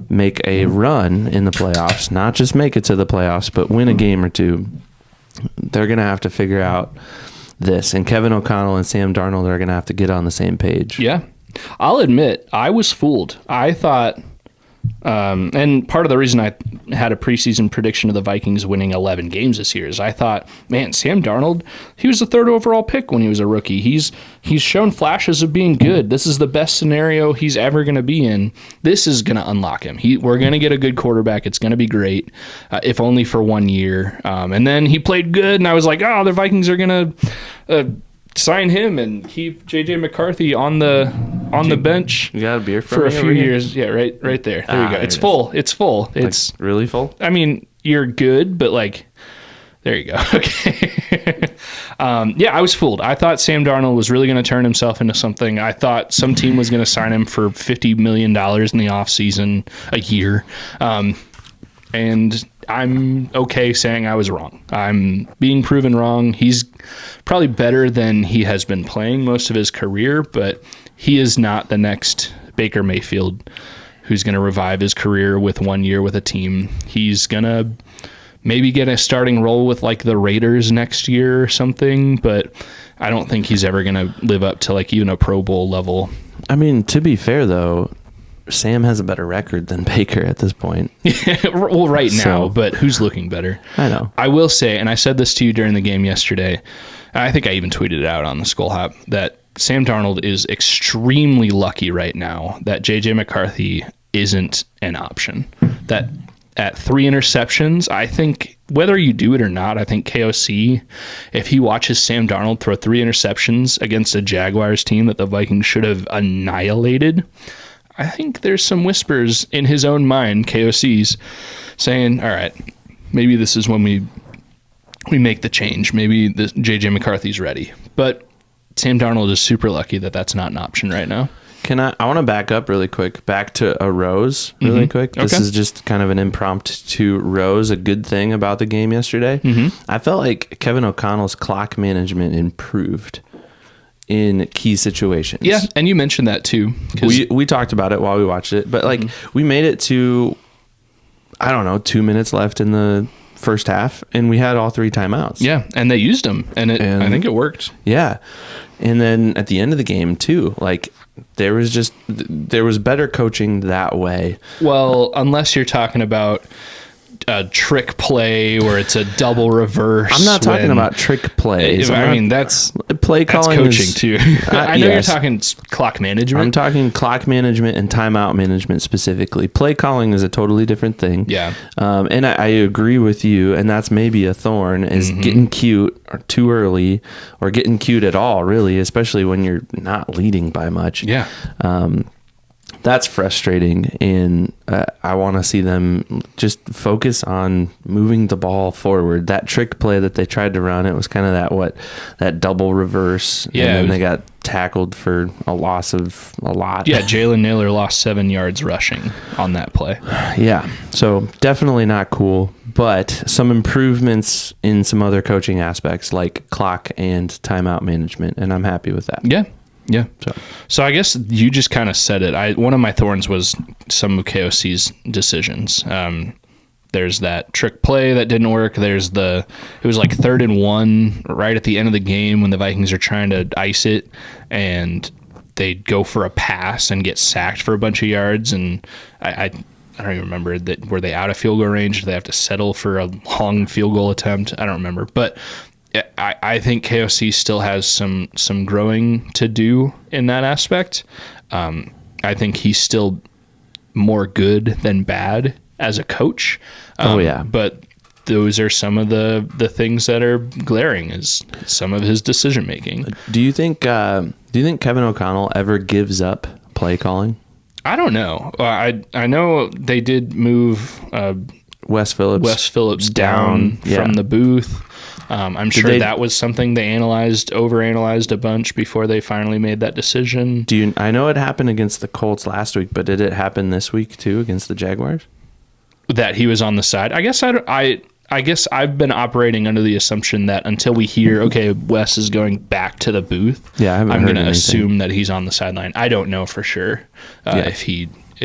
make a run in the playoffs, not just make it to the playoffs, but win a game or two, they're going to have to figure out this. And Kevin O'Connell and Sam Darnold are going to have to get on the same page. Yeah. I'll admit, I was fooled. I thought... and part of the reason I had a preseason prediction of the Vikings winning 11 games this year is I thought, man, Sam Darnold, he was the 3rd overall pick when he was a rookie. He's shown flashes of being good. This is the best scenario he's ever going to be in. This is going to unlock him. We're going to get a good quarterback. It's going to be great, if only for 1 year. And then he played good, and I was like, oh, the Vikings are going to sign him and keep JJ McCarthy on the bench. You got a beer for a few years. Yeah, right there. There you go. It's full. It's full. It's really full. I mean, you're good, but there you go. Okay. I was fooled. I thought Sam Darnold was really going to turn himself into something. I thought some team was going to sign him for $50 million in the offseason a year. And I'm okay saying I was wrong. I'm being proven wrong. He's probably better than he has been playing most of his career, but he is not the next Baker Mayfield who's going to revive his career with 1 year with a team. He's going to maybe get a starting role with the Raiders next year or something, but I don't think he's ever going to live up to even a Pro Bowl level. I mean, to be fair, though, Sam has a better record than Baker at this point. Well, right now, but who's looking better? I know. I will say, and I said this to you during the game yesterday, I think I even tweeted it out on the Skol Hop, that Sam Darnold is extremely lucky right now that JJ McCarthy isn't an option. That at 3 interceptions, I think, whether you do it or not, I think KOC, if he watches Sam Darnold throw 3 interceptions against a Jaguars team that the Vikings should have annihilated, I think there's some whispers in his own mind, KOC's, saying, all right, maybe this is when we make the change. Maybe JJ McCarthy's ready. But Sam Darnold is super lucky that that's not an option right now. I want to back up really quick, back to a Rose really quick. This is just kind of an impromptu Rose, a good thing about the game yesterday. I felt like Kevin O'Connell's clock management improved in key situations. Yeah, and you mentioned that too. We talked about it while we watched it, but we made it to, 2 minutes left in the first half, and we had all 3 timeouts. Yeah, and they used them, and I think it worked. Yeah, and then at the end of the game too, there was better coaching that way. Well, unless you're talking about a trick play where it's a double reverse. I'm not talking about trick plays. That's play calling, coaching too. I know you're talking clock management. I'm talking clock management and timeout management specifically. Play calling is a totally different thing. Yeah. And I agree with you, and that's maybe a thorn, is getting cute or too early, or getting cute at all, really, especially when you're not leading by much. Yeah. That's frustrating, and I want to see them just focus on moving the ball forward. That trick play that they tried to run, it was kind of that double reverse, and then they got tackled for a loss of a lot. Yeah, Jalen Naylor lost 7 yards rushing on that play. Yeah, so definitely not cool, but some improvements in some other coaching aspects like clock and timeout management, and I'm happy with that. Yeah. Yeah. So I guess you just kind of said it. One of my thorns was some of KOC's decisions. There's that trick play that didn't work. It was like 3rd and 1 right at the end of the game when the Vikings are trying to ice it, and they go for a pass and get sacked for a bunch of yards. And I don't even remember that. Were they out of field goal range? Did they have to settle for a long field goal attempt? I don't remember, but I think KOC still has some growing to do in that aspect. I think he's still more good than bad as a coach. But those are some of the things that are glaring, is some of his decision making. Do you think Kevin O'Connell ever gives up play calling? I don't know. I know they did move Wes Phillips down from the booth. I'm sure that was something they overanalyzed a bunch before they finally made that decision. I know it happened against the Colts last week, but did it happen this week too against the Jaguars? That he was on the side? I guess I've been operating under the assumption that until we hear, okay, Wes is going back to the booth, I'm going to assume that he's on the sideline. I don't know for sure if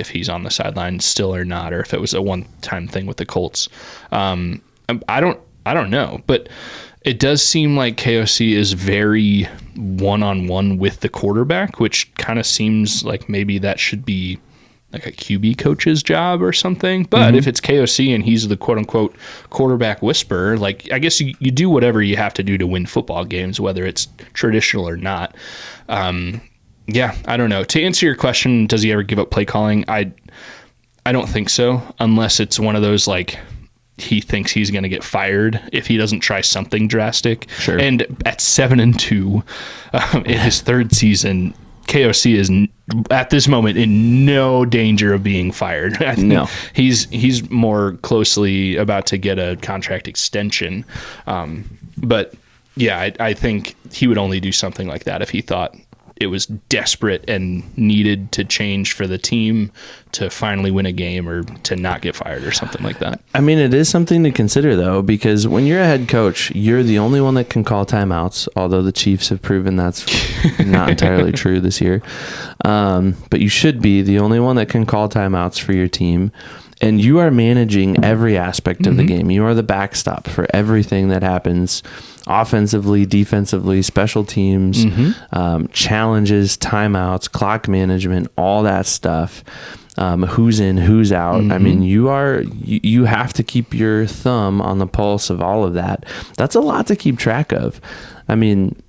he's on the sideline still or not, or if it was a one-time thing with the Colts. I don't know, but it does seem like KOC is very one-on-one with the quarterback, which kind of seems like maybe that should be like a QB coach's job or something. But if it's KOC and he's the quote-unquote quarterback whisperer, like, I guess you do whatever you have to do to win football games, whether it's traditional or not. Yeah, I don't know. To answer your question, does he ever give up play calling? I don't think so, unless it's one of those, like, he thinks he's going to get fired if he doesn't try something drastic. Sure. And at 7-2 in his 3rd season, KOC is at this moment in no danger of being fired. I think he's more closely about to get a contract extension. But yeah, I think he would only do something like that if he thought it was desperate and needed to change for the team to finally win a game or to not get fired or something like that. I mean, it is something to consider, though, because when you're a head coach, you're the only one that can call timeouts, although the Chiefs have proven that's not entirely true this year. But you should be the only one that can call timeouts for your team. And you are managing every aspect of the game. You are the backstop for everything that happens offensively, defensively, special teams, challenges, timeouts, clock management, all that stuff. Who's in, who's out. I mean, you have to keep your thumb on the pulse of all of that. That's a lot to keep track of. I mean,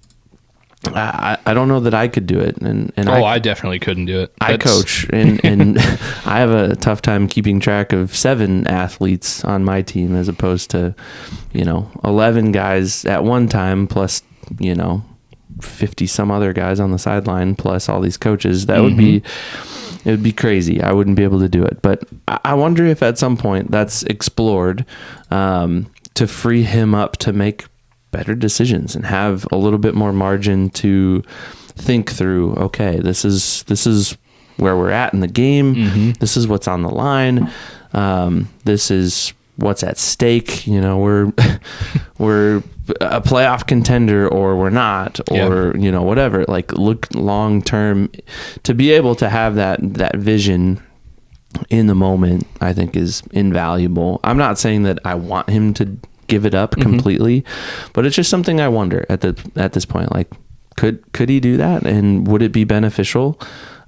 I don't know that I could do it. And I definitely couldn't do it. I coach, and I have a tough time keeping track of 7 athletes on my team as opposed to, 11 guys at one time plus, 50 some other guys on the sideline plus all these coaches. That it would be crazy. I wouldn't be able to do it. But I wonder if at some point that's explored to free him up to make better decisions and have a little bit more margin to think through. Okay, this is where we're at in the game. This is what's on the line. This is what's at stake. We're a playoff contender or we're not, or whatever. Like, look long term. To be able to have that vision in the moment, I think is invaluable. I'm not saying that I want him to give it up completely, but it's just something I wonder at this point. Like, could he do that, and would it be beneficial?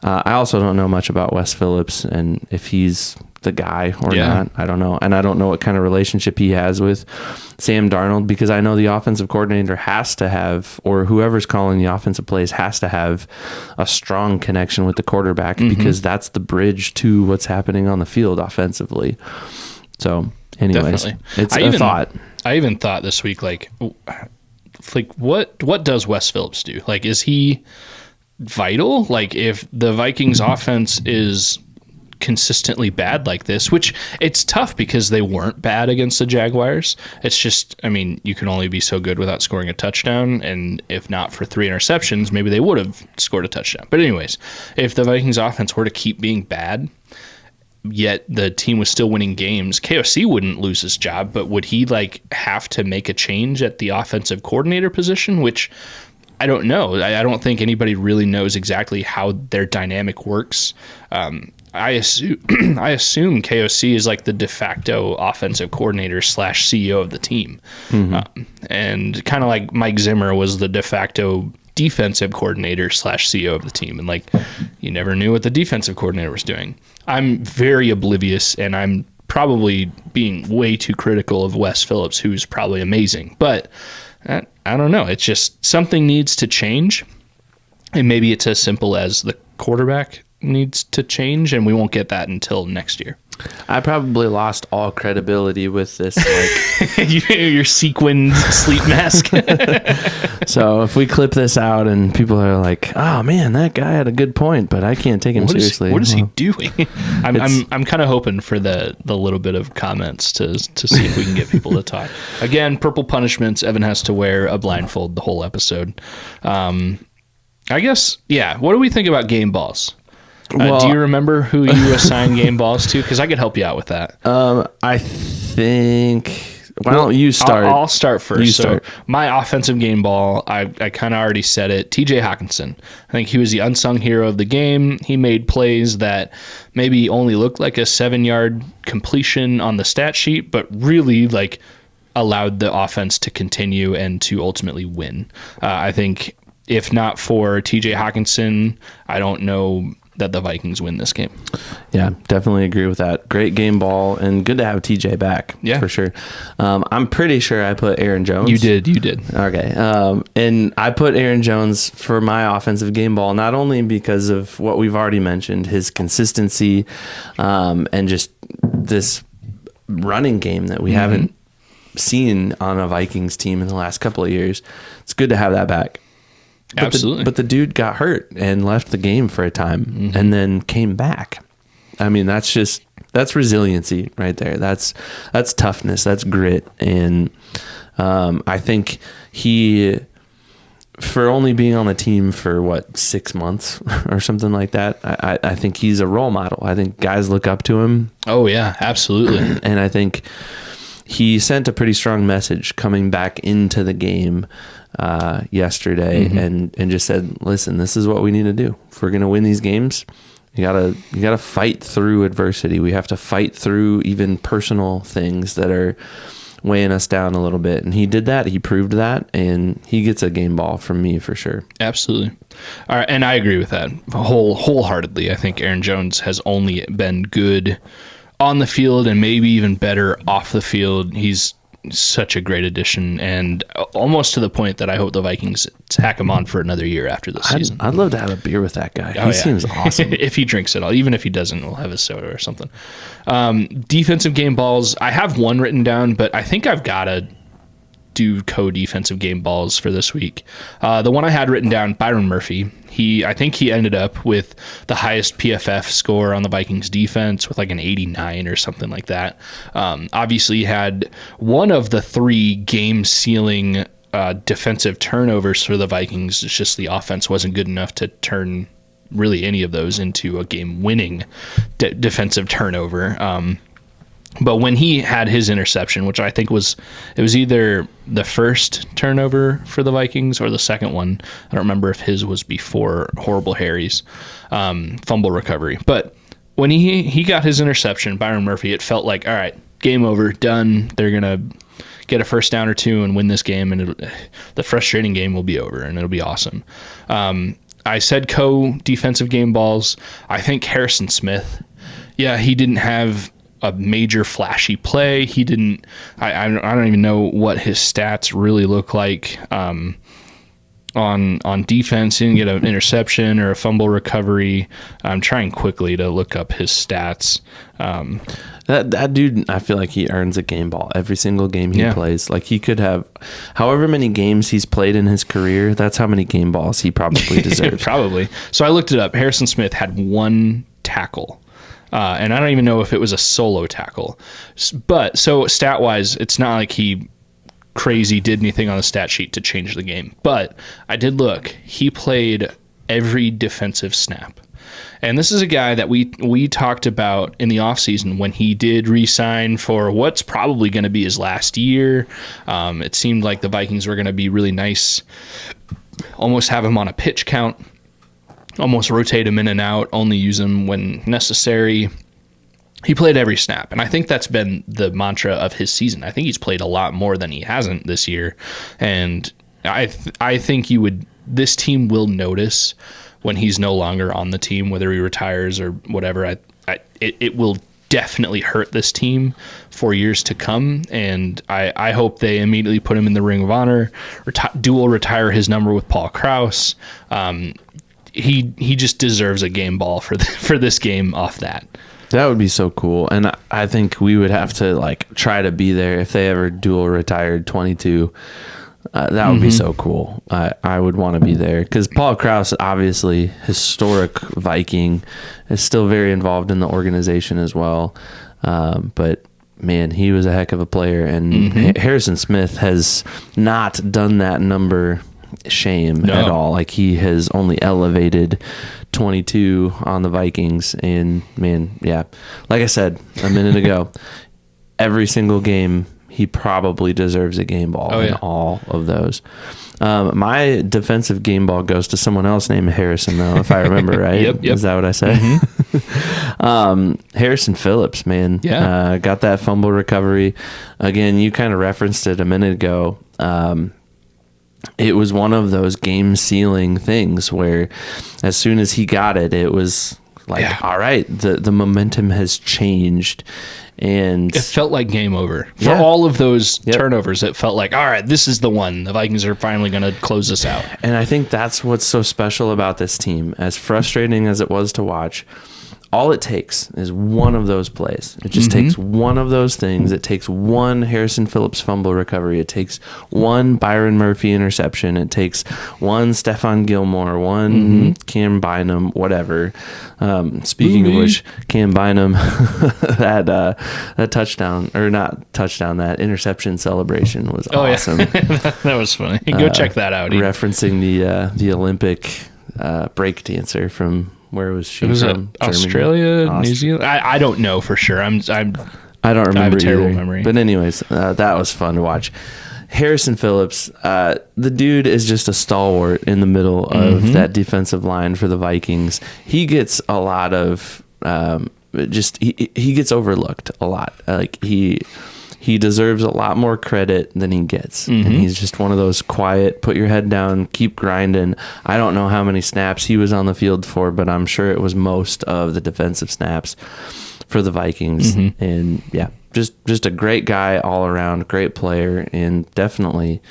I also don't know much about Wes Phillips and if he's the guy or not. I don't know. And I don't know what kind of relationship he has with Sam Darnold, because I know the offensive coordinator has to have, or whoever's calling the offensive plays has to have a strong connection with the quarterback, because that's the bridge to what's happening on the field offensively. So anyways, Definitely. it's a thought. I even thought this week, like what does Wes Phillips do? Like, is he vital? Like, if the Vikings offense is consistently bad like this, which it's tough because they weren't bad against the Jaguars. It's just, I mean, you can only be so good without scoring a touchdown, and if not for 3 interceptions, maybe they would have scored a touchdown. But anyways, if the Vikings offense were to keep being bad, yet the team was still winning games, KOC wouldn't lose his job, but would he like have to make a change at the offensive coordinator position, which I don't know. I don't think anybody really knows exactly how their dynamic works. I assume KOC is like the de facto offensive coordinator / CEO of the team. And kind of like Mike Zimmer was the de facto defensive coordinator / CEO of the team. And like, you never knew what the defensive coordinator was doing. I'm very oblivious, and I'm probably being way too critical of Wes Phillips, who's probably amazing. But I don't know. It's just something needs to change. And maybe it's as simple as the quarterback needs to change, and we won't get that until next year. I probably lost all credibility with this, like your sequined sleep mask. So if we clip this out and people are like, "Oh man, that guy had a good point," but I can't take him seriously. What is he doing? I'm kind of hoping for the little bit of comments to see if we can get people to talk. Again, purple punishments. Evan has to wear a blindfold the whole episode. I guess, yeah. What do we think about game balls? Do you remember who you assigned game balls to? Because I could help you out with that. I think. Why don't you start? I'll start first. You start. So my offensive game ball, I kind of already said it. TJ Hawkinson. I think he was the unsung hero of the game. He made plays that maybe only looked like a 7-yard completion on the stat sheet, but really like allowed the offense to continue and to ultimately win. I think if not for TJ Hawkinson, I don't know that the Vikings win this game. Yeah, definitely agree with that. Great game ball, and good to have TJ back. Yeah, for sure. I'm pretty sure I put Aaron Jones. You did. Okay. And I put Aaron Jones for my offensive game ball, not only because of what we've already mentioned, his consistency, and just this running game that we haven't seen on a Vikings team in the last couple of years. It's good to have that back. Absolutely. But the dude got hurt and left the game for a time and then came back. I mean, that's resiliency right there. That's toughness. That's grit. And I think he, for only being on the team for 6 months or something like that, I think he's a role model. I think guys look up to him. Oh yeah, absolutely. And I think he sent a pretty strong message coming back into the game yesterday and just said, listen, this is what we need to do. If we're going to win these games, you gotta fight through adversity. We have to fight through even personal things that are weighing us down a little bit. And he did that. He proved that, and he gets a game ball from me for sure. Absolutely. All right, and I agree with that wholeheartedly. I think Aaron Jones has only been good on the field and maybe even better off the field. He's such a great addition, and almost to the point that I hope the Vikings tack him on for another year after this season. I'd love to have a beer with that guy. He seems awesome. If he drinks it all. Even if he doesn't, we'll have a soda or something. Defensive game balls, I have one written down, but I think I've got to do co-defensive game balls for this week. The one I had written down, Byron Murphy. I think he ended up with the highest PFF score on the Vikings defense with like an 89 or something like that. Obviously, he had one of the 3 game-sealing defensive turnovers for the Vikings. It's just the offense wasn't good enough to turn really any of those into a game-winning defensive turnover. But when he had his interception, which I think was either the first turnover for the Vikings or the second one. I don't remember if his was before Horrible Harry's fumble recovery. But when he got his interception, Byron Murphy, it felt like, all right, game over, done. They're going to get a first down or 2 and win this game, and the frustrating game will be over, and it'll be awesome. I said co-defensive game balls. I think Harrison Smith, he didn't have a major flashy play. He didn't. I don't even know what his stats really look like on defense. He didn't get an interception or a fumble recovery. I'm trying quickly to look up his stats. That dude, I feel like he earns a game ball every single game he plays. Like, he could have however many games he's played in his career. That's how many game balls he probably deserves. Probably. So I looked it up. Harrison Smith had 1 tackle. And I don't even know if it was a solo tackle. But so stat-wise, it's not like he crazy did anything on the stat sheet to change the game. But I did look. He played every defensive snap. And this is a guy that we talked about in the offseason when he did re-sign for what's probably going to be his last year. It seemed like the Vikings were going to be really nice, almost have him on a pitch count, almost rotate him in and out, only use him when necessary. He played every snap, and I think that's been the mantra of his season. I think he's played a lot more than he hasn't this year, and I think this team will notice when he's no longer on the team, whether he retires or whatever. It will definitely hurt this team for years to come, and I hope they immediately put him in the Ring of Honor, dual retire his number with Paul Krause. He just deserves a game ball for this game off that. That would be so cool. And I think we would have to like try to be there if they ever dual retired 22. That would be so cool. I would want to be there because Paul Krause, obviously historic Viking, is still very involved in the organization as well. But man, he was a heck of a player, and Harrison Smith has not done that number shame at all. Like, he has only elevated 22 on the Vikings, and man, like I said a minute ago, every single game he probably deserves a game ball in all of those. My defensive game ball goes to someone else named Harrison, though, if I remember right. Yep. Is that what I said? Harrison Phillips, man. Got that fumble recovery. Again, you kind of referenced it a minute ago. It was one of those game-sealing things where as soon as he got it, it was like, all right, the momentum has changed. And it felt like game over. For all of those turnovers, it felt like, all right, this is the one. The Vikings are finally going to close this out. And I think that's what's so special about this team. As frustrating as it was to watch, all it takes is one of those plays. It just takes one of those things. It takes one Harrison Phillips fumble recovery. It takes one Byron Murphy interception. It takes one Stephon Gilmore, one Cam Bynum, whatever. Speaking of which, Cam Bynum, that touchdown, or not touchdown, that interception celebration was awesome. That was funny. Go check that out. Referencing the Olympic break dancer from... Where was she from? Australia, New Zealand? I don't know for sure. I don't remember. I have a terrible either. Memory. But anyways, that was fun to watch. Harrison Phillips, the dude is just a stalwart in the middle of that defensive line for the Vikings. He gets a lot of he gets overlooked a lot. Like, he deserves a lot more credit than he gets. And he's just one of those quiet, put your head down, keep grinding. I don't know how many snaps he was on the field for, but I'm sure it was most of the defensive snaps for the Vikings. And just a great guy all around, great player, and definitely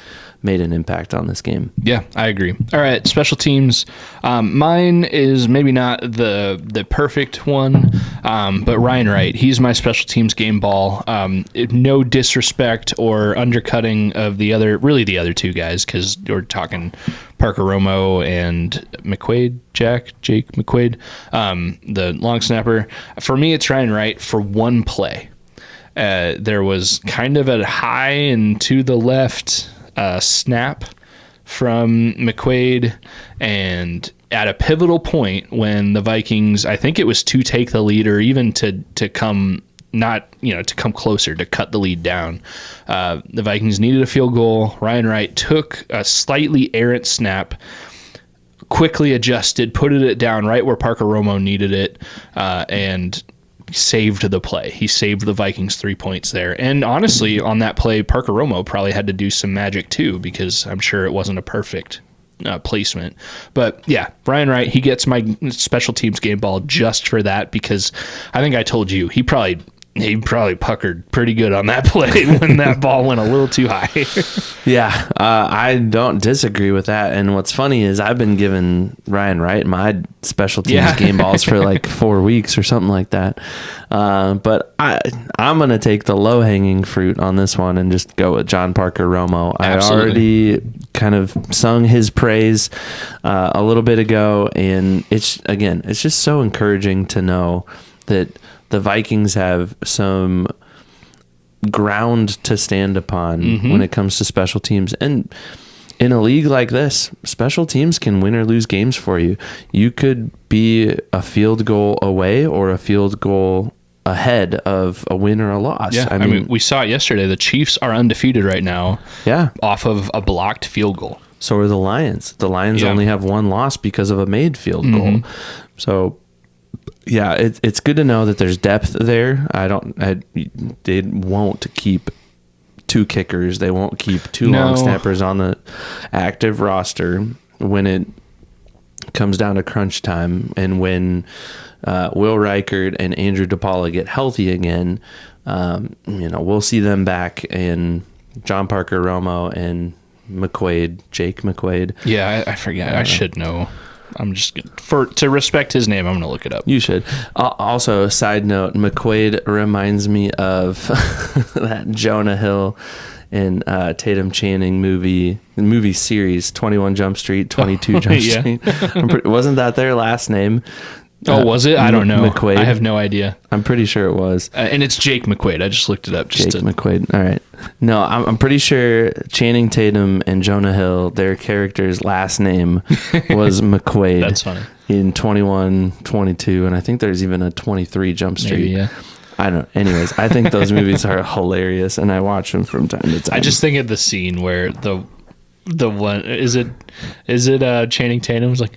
made an impact on this game. Yeah, I agree. All right, special teams. Mine is maybe not the perfect one, but Ryan Wright, he's my special teams game ball. No disrespect or undercutting of the other two guys, because we're talking Parker Romo and Jake McQuaid, the long snapper. For me, it's Ryan Wright for one play. There was kind of a high and to the left snap from McQuaid, and at a pivotal point when the Vikings, I think it was to take the lead or even to come closer to cut the lead down. The Vikings needed a field goal. Ryan Wright took a slightly errant snap, quickly adjusted, put it down right where Parker Romo needed it, and saved the play. He saved the Vikings 3 points there. And honestly, on that play, Parker Romo probably had to do some magic too, because I'm sure it wasn't a perfect placement. But yeah, Ryan Wright, he gets my special teams game ball just for that, because I think I told you he probably puckered pretty good on that play when that ball went a little too high. Yeah, I don't disagree with that. And what's funny is I've been giving Ryan Wright my special teams game balls for like 4 weeks or something like that. But I'm going to take the low-hanging fruit on this one and just go with John Parker Romo. Absolutely. I already kind of sung his praise a little bit ago, and it's just so encouraging to know that the Vikings have some ground to stand upon when it comes to special teams. And in a league like this, special teams can win or lose games for you. You could be a field goal away or a field goal ahead of a win or a loss. Yeah, I mean, we saw it yesterday. The Chiefs are undefeated right now. Yeah. Off of a blocked field goal. So are the Lions. The Lions only have one loss because of a made field goal. So yeah, it's good to know that there's depth there. They won't keep 2 kickers. They won't keep 2 long snappers on the active roster when it comes down to crunch time. And when Will Reichard and Andrew DePaula get healthy again, we'll see them back in John Parker Romo and Jake McQuaid. Yeah, I forget. I should know. I'm just to respect his name, I'm going to look it up. You should. Also, a side note, McQuaid reminds me of that Jonah Hill and Tatum Channing movie series, 21 Jump Street, 22 Jump Street. Wasn't that their last name? Oh, was it? I don't know. McQuaid. I have no idea. I'm pretty sure it was. And it's Jake McQuaid. I just looked it up. McQuaid. All right. No, I'm pretty sure Channing Tatum and Jonah Hill, their character's last name was McQuaid. That's funny. In 21, 22, and I think there's even a 23 Jump Street. Maybe, yeah. I don't know. Anyways, I think those movies are hilarious, and I watch them from time to time. I just think of the scene where the one is it Channing Tatum's like,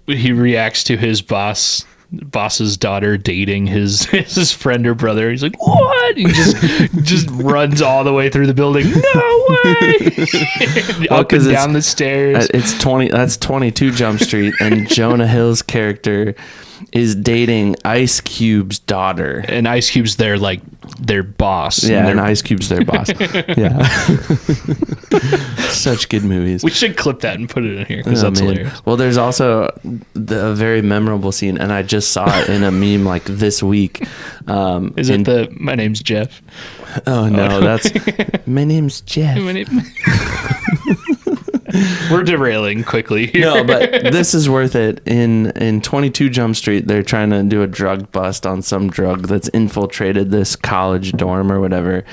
he reacts to his boss's daughter dating his friend or brother. He's like, what? He just runs all the way through the building. No way! Up and down the stairs. That's 22 Jump Street, and Jonah Hill's character is dating Ice Cube's daughter. And Ice Cube's their boss. Yeah, and Ice Cube's their boss. Yeah. Such good movies. We should clip that and put it in here because that's hilarious. Well, there's also a very memorable scene, and I just saw it in a meme like this week. Is it my name's Jeff? Oh, no, that's my name's Jeff. We're derailing quickly here. No, but this is worth it. In 22 Jump Street, they're trying to do a drug bust on some drug that's infiltrated this college dorm or whatever.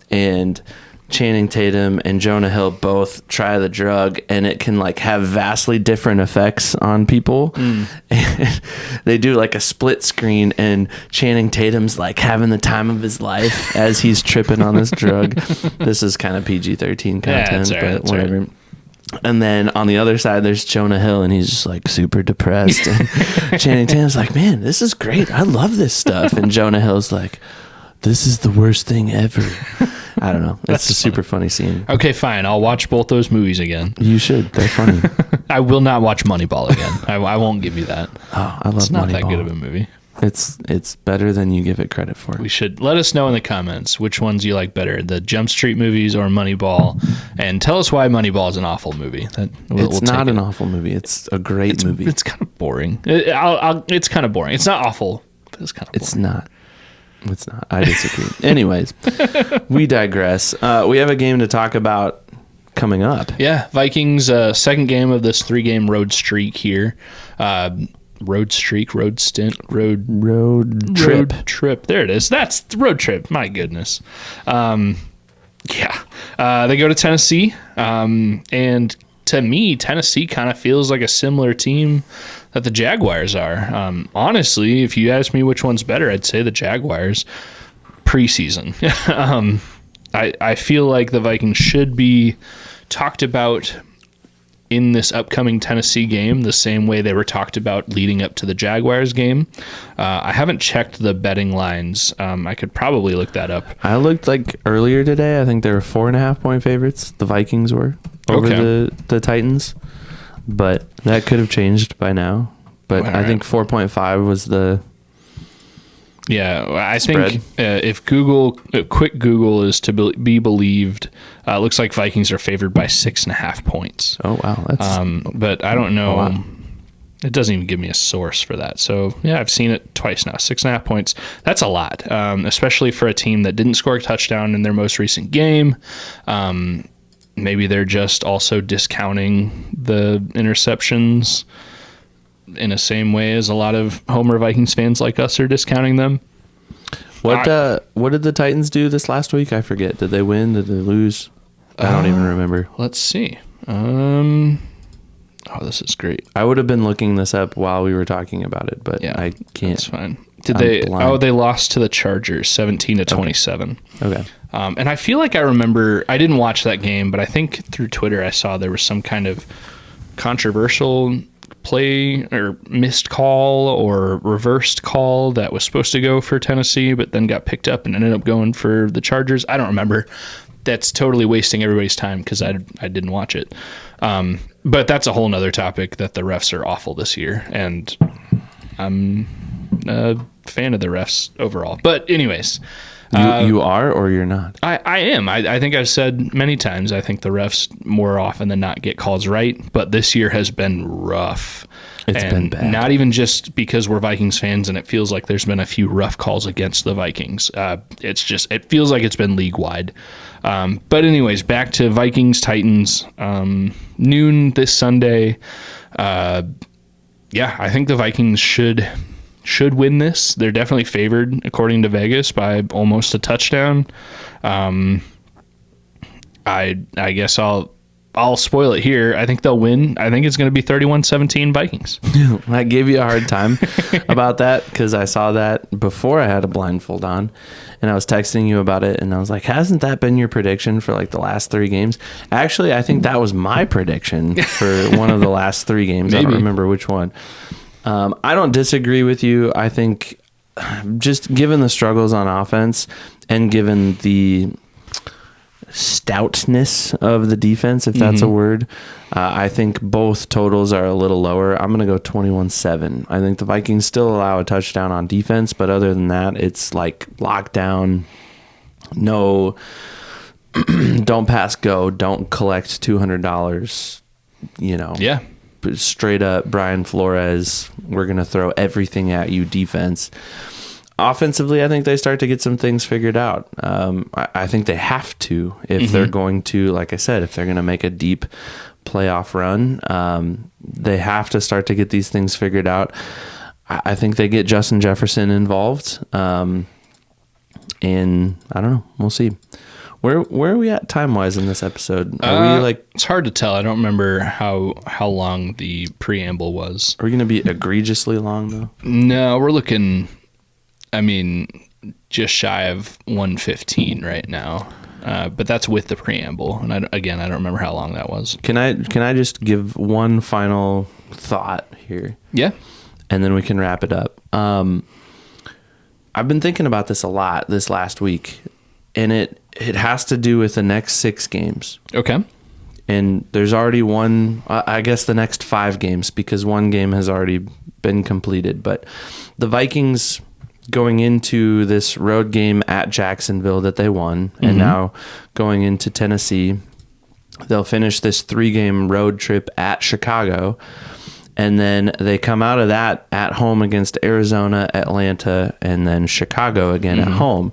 And Channing Tatum and Jonah Hill both try the drug, and it can like have vastly different effects on people. And they do like a split screen, and Channing Tatum's like having the time of his life as he's tripping on this drug. This is kind of PG-13 content, but whatever. Right. And then on the other side, there's Jonah Hill, and he's just like super depressed. And Channing Tatum's like, man, this is great. I love this stuff. And Jonah Hill's like, this is the worst thing ever. I don't know. It's a super funny scene. Okay, fine. I'll watch both those movies again. You should. They're funny. I will not watch Moneyball again. I won't give you that. Oh, I love Moneyball. It's not that good of a movie. It's better than you give it credit for. We should let us know in the comments which ones you like better, the Jump Street movies or Moneyball, and tell us why Moneyball is an awful movie. It's not an awful movie. It's a great movie. It's kind of boring. It's kind of boring. It's not awful, but it's kind of boring. It's not. It's not. I disagree. Anyways, we digress. We have a game to talk about coming up. Yeah, Vikings second game of this 3-game road streak here. Road streak, road stint, road trip. There it is. That's the road trip. My goodness. They go to Tennessee, and to me, Tennessee kind of feels like a similar team that the Jaguars are. Honestly, if you ask me which one's better, I'd say the Jaguars preseason. I feel like the Vikings should be talked about in this upcoming Tennessee game the same way they were talked about leading up to the Jaguars game. I haven't checked the betting lines. I could probably look that up. I looked like earlier today. I think they were 4.5 point favorites. The Vikings were over the Titans. but that could have changed by now. But I think 4.5 was the I spread. think if quick Google is to be believed, looks like Vikings are favored by 6.5 points. Oh wow, that's but I don't know. wow. It doesn't even give me a source for that. So yeah, I've seen it twice now. 6.5 points. That's a lot, especially for a team that didn't score a touchdown in their most recent game. Maybe they're just also discounting the interceptions in the same way as a lot of Homer Vikings fans like us are discounting them. What did the Titans do this last week? I forget. Did they win? Did they lose? I don't even remember. Let's see. This is great. I would have been looking this up while we were talking about it, but Yeah, I can't. That's fine. They lost to the Chargers 17-27. Okay. And I feel like I remember, I didn't watch that game, but I think through Twitter I saw there was some kind of controversial play or missed call or reversed call that was supposed to go for Tennessee, but then got picked up and ended up going for the Chargers. I don't remember. That's totally wasting everybody's time because I didn't watch it. But that's a whole nother topic, that the refs are awful this year. And I'm a fan of the refs overall. But anyways. You are or you're not? I am. I think I've said many times, I think the refs more often than not get calls right, but this year has been rough. It's been bad. Not even just because we're Vikings fans and it feels like there's been a few rough calls against the Vikings. It feels like it's been league-wide. But anyways, back to Vikings-Titans. Noon this Sunday. I think the Vikings should win this. They're definitely favored, according to Vegas, by almost a touchdown. I guess I'll spoil it here. I think they'll win. I think it's going to be 31-17 Vikings. I gave you a hard time about that because I saw that before I had a blindfold on, and I was texting you about it, and I was like, hasn't that been your prediction for like the last 3 games? Actually, I think that was my prediction for one of the last 3 games. Maybe. I don't remember which one. I don't disagree with you. I think just given the struggles on offense and given the stoutness of the defense, if that's a word, I think both totals are a little lower. I'm going to go 21-7. I think the Vikings still allow a touchdown on defense, but other than that, it's like lockdown. No, don't pass go, don't collect $200, Yeah. Straight up Brian Flores, we're going to throw everything at you defense. Offensively, I think they start to get some things figured out. I think they have to if they're going to, like I said, if they're going to make a deep playoff run, they have to start to get these things figured out. I think they get Justin Jefferson involved. And I don't know. We'll see. Where are we at time-wise in this episode? Are we it's hard to tell. I don't remember how long the preamble was. Are we going to be egregiously long, though? No, we're looking, just shy of 1:15 right now. But that's with the preamble. And I don't remember how long that was. Can I just give one final thought here? Yeah. And then we can wrap it up. I've been thinking about this a lot this last week, and it has to do with the next 6 games. Okay. And there's already one, I guess the next 5 games, because one game has already been completed. But the Vikings going into this road game at Jacksonville that they won, and now going into Tennessee, they'll finish this 3-game road trip at Chicago. And then they come out of that at home against Arizona, Atlanta, and then Chicago again at home.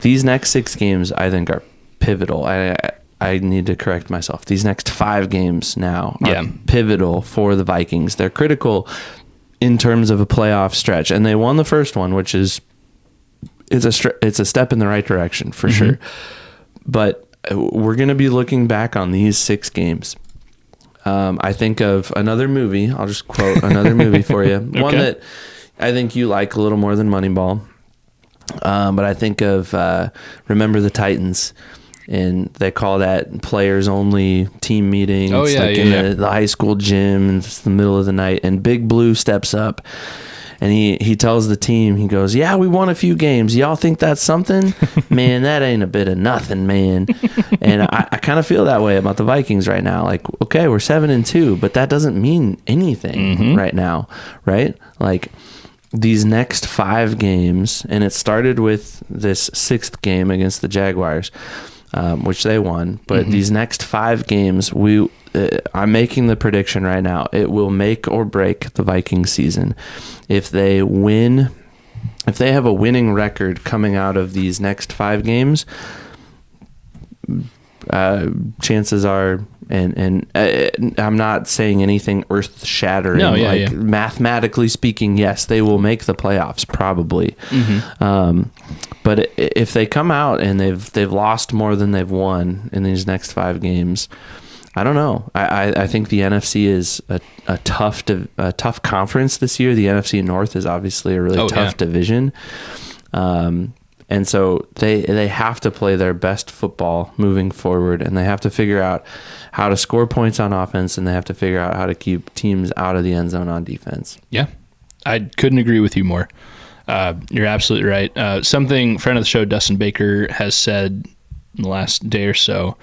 These next 6 games, I think, are pivotal. I need to correct myself. These next 5 games now are pivotal for the Vikings. They're critical in terms of a playoff stretch, and they won the first one, which is it's a step in the right direction for sure. But we're going to be looking back on these 6 games. I think of another movie. I'll just quote another movie for you. Okay. One that I think you like a little more than Moneyball. But I think of Remember the Titans, and they call that players only team meeting. It's in the high school gym, and it's the middle of the night, and Big Blue steps up And he tells the team, he goes, yeah, we won a few games. Y'all think that's something? Man, that ain't a bit of nothing, man. And I kind of feel that way about the Vikings right now. Like, okay, we're 7-2, but that doesn't mean anything right now, right? Like, these next 5 games, and it started with this 6th game against the Jaguars, which they won. But these next 5 games, I'm making the prediction right now. It will make or break the Vikings season. If they win, if they have a winning record coming out of these next 5 games, chances are, and I'm not saying anything earth-shattering. No, yeah. Mathematically speaking, yes, they will make the playoffs probably. But if they come out and they've lost more than they've won in these next 5 games, I don't know. I think the NFC is a tough conference this year. The NFC North is obviously a really tough division. And so they have to play their best football moving forward, and they have to figure out how to score points on offense, and they have to figure out how to keep teams out of the end zone on defense. Yeah, I couldn't agree with you more. You're absolutely right. Something friend of the show, Dustin Baker, has said in the last day or so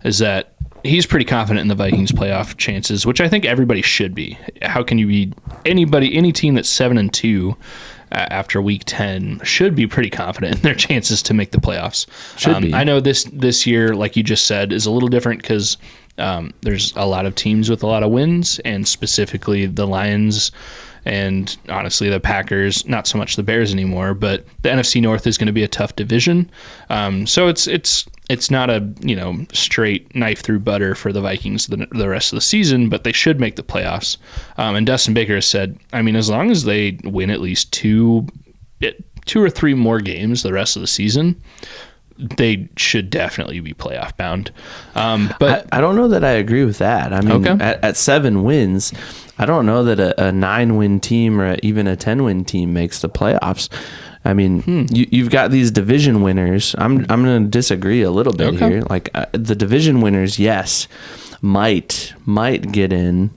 is that he's pretty confident in the Vikings playoff chances, which I think everybody should be. How can you be any team that's 7-2 after week 10 should be pretty confident in their chances to make the playoffs. Should be. I know this year, like you just said, is a little different because there's a lot of teams with a lot of wins, and specifically the Lions and honestly the Packers, not so much the Bears anymore, but the NFC North is going to be a tough division. So it's not a straight knife through butter for the Vikings the rest of the season, but they should make the playoffs. And Dustin Baker has said, I mean, as long as they win at least 2 or 3 more games the rest of the season, they should definitely be playoff bound. But I don't know that I agree with that. I mean, at 7 wins, I don't know that a 9-win team or even a 10-win team makes the playoffs. I mean, you've got these division winners. I'm going to disagree a little bit here. Like the division winners, yes, might get in